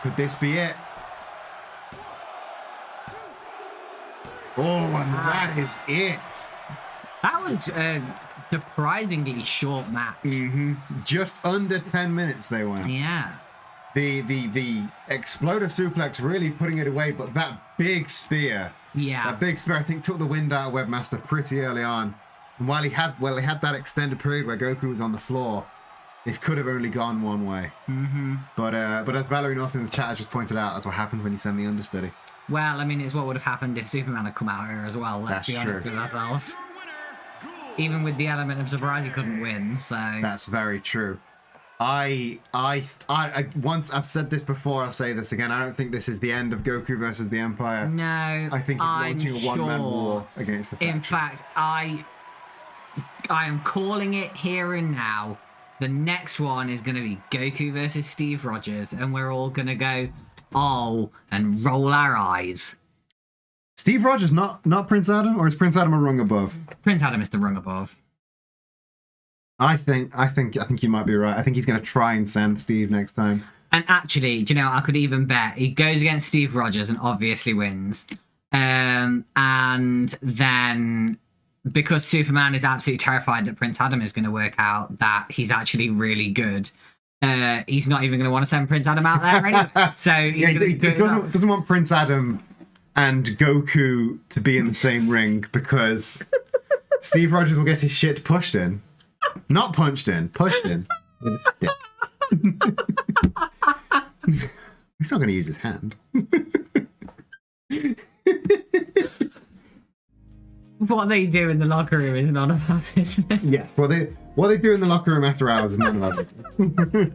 Could this be it? Oh, and that is it. That was a surprisingly short match. Just under 10 minutes they went. Yeah. The exploder suplex really putting it away, but that big spear. Yeah. That big spear, I think, took the wind out of Webmaster pretty early on. And while he had that extended period where Goku was on the floor, it could have only gone one way. But as Valerie North in the chat has just pointed out, that's what happens when you send the understudy. Well, I mean, it's what would have happened if Superman had come out here as well. Let's be honest with ourselves. Even with the element of surprise, he couldn't win. So that's very true. I once I've said this before. I'll say this again. I don't think this is the end of Goku versus the Empire. No, I think he's launching a one-man war against the faction. In fact, I am calling it here and now. The next one is going to be Goku versus Steve Rogers, and we're all going to go, oh, and roll our eyes. Steve Rogers, not Prince Adam, or is Prince Adam a rung above? Prince Adam is the rung above. I think you might be right. I think he's going to try and send Steve next time. And actually, do you know, I could even bet he goes against Steve Rogers and obviously wins. And then because Superman is absolutely terrified that Prince Adam is going to work out that he's actually really good, he's not even going to want to send Prince Adam out there anyway. So he doesn't want Prince Adam and Goku to be in the same ring because Steve Rogers will get his shit pushed in. Not punched in, pushed in with a stick. He's not going to use his hand. What they do in the locker room is none of our business. Yes. What they do in the locker room after hours is none of our business.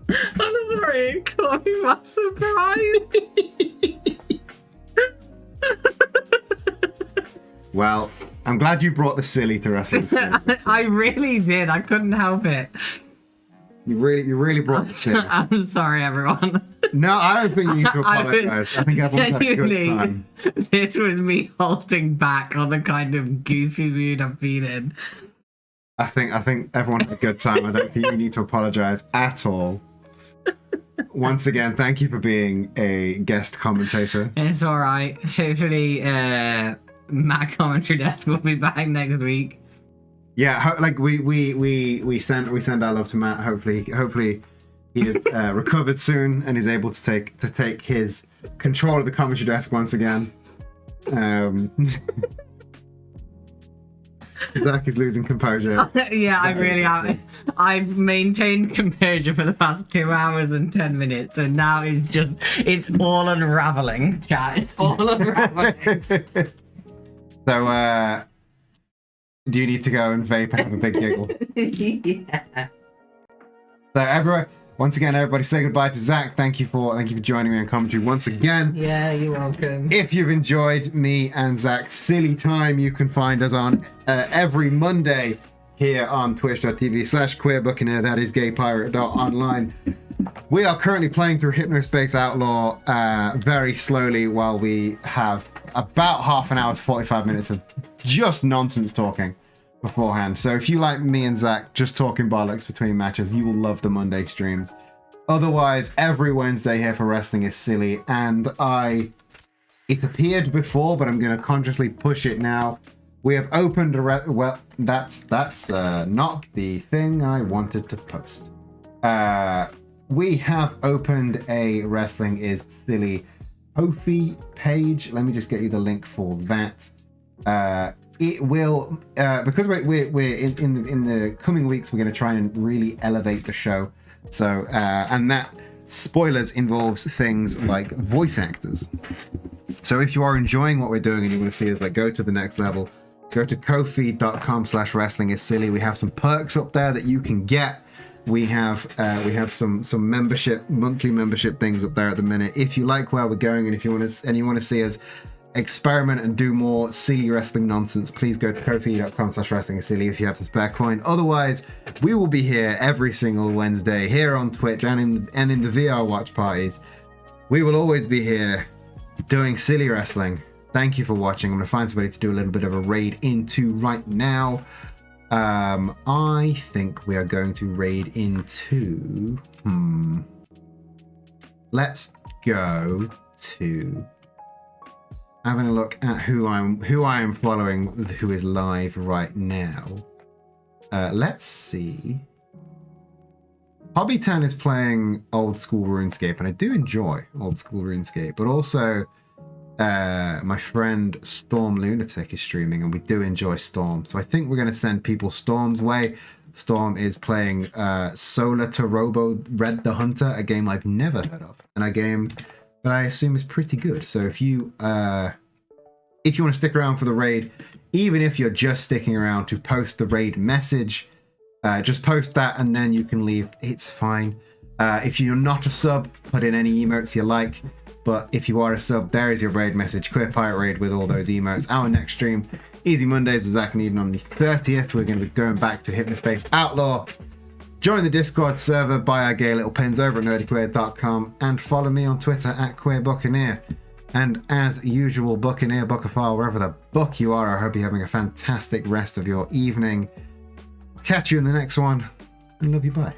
I'm sorry, it caught me by surprise. Well, I'm glad you brought the silly to wrestling. I really did. I couldn't help it. You really brought the silly. I'm sorry, everyone. No, I don't think you need to apologize. I think everyone's had a good time. This was me holding back on the kind of goofy mood I've been in. I think everyone had a good time. I don't think you need to apologize at all. Once again, thank you for being a guest commentator. It's all right. Hopefully, Matt Commentary Desk will be back next week. Yeah, like we send our love to Matt. Hopefully he is recovered soon and is able to take his control of the commentary desk once again. Zach is losing composure. Yeah, I really am. I've maintained composure for the past 2 hours and 10 minutes, and now it's all unraveling, chat. It's all unraveling. So, do you need to go and vape and have a big giggle? Yeah. So, once again, everybody say goodbye to Zach. Thank you for joining me on commentary once again. Yeah, you're welcome. If you've enjoyed me and Zach's silly time, you can find us on every Monday here on twitch.tv/queerbuccaneer. That is gaypirate.online. We are currently playing through Hypnospace Outlaw very slowly while we have about half an hour to 45 minutes of just nonsense talking beforehand. So if you like me and Zach just talking bollocks between matches, you will love the Monday streams. Otherwise, every Wednesday here for Wrestling is Silly, and it appeared before, but I'm going to consciously push it now. We have opened well, that's not the thing I wanted to post. We have opened a Wrestling is Silly Ko-fi page. Let me just get you the link for that. it will because we're in the coming weeks, we're going to try and really elevate the show. So and that spoilers involves things like voice actors. So if you are enjoying what we're doing and you want to see us like go to the next level, go to ko-fi.com/wrestlingissilly. We have some perks up there that you can get. We have some membership, monthly membership things up there at the minute. If you like where we're going and if you want to see us experiment and do more silly wrestling nonsense, please go to ko-fi.com/wrestlingissilly if you have some spare coin. Otherwise, we will be here every single Wednesday here on Twitch and in the VR watch parties. We will always be here doing silly wrestling. Thank you for watching. I'm going to find somebody to do a little bit of a raid into right now. I think we are going to raid into... Let's go to... Having a look at who I am following, who is live right now. Let's see. Hobbytown is playing old school RuneScape, and I do enjoy old school RuneScape, but also my friend Storm Lunatic is streaming, and we do enjoy Storm. So I think we're going to send people Storm's way. Storm is playing Solar to Robo Red the Hunter, a game I've never heard of, and a game that I assume is pretty good. So if you want to stick around for the raid, even if you're just sticking around to post the raid message, just post that and then you can leave. It's fine. If you're not a sub, put in any emotes you like. But if you are a sub, there is your raid message. Queer Pirate Raid with all those emotes. Our next stream, Easy Mondays with Zach and Eden on the 30th. We're going to be going back to Hypnospace Outlaw. Join the Discord server, buy our gay little pins over at nerdyqueer.com, and follow me on Twitter at QueerBuccaneer. And as usual, Buccaneer, Buccaphile, wherever the buck you are, I hope you're having a fantastic rest of your evening. I'll catch you in the next one, and love you, bye.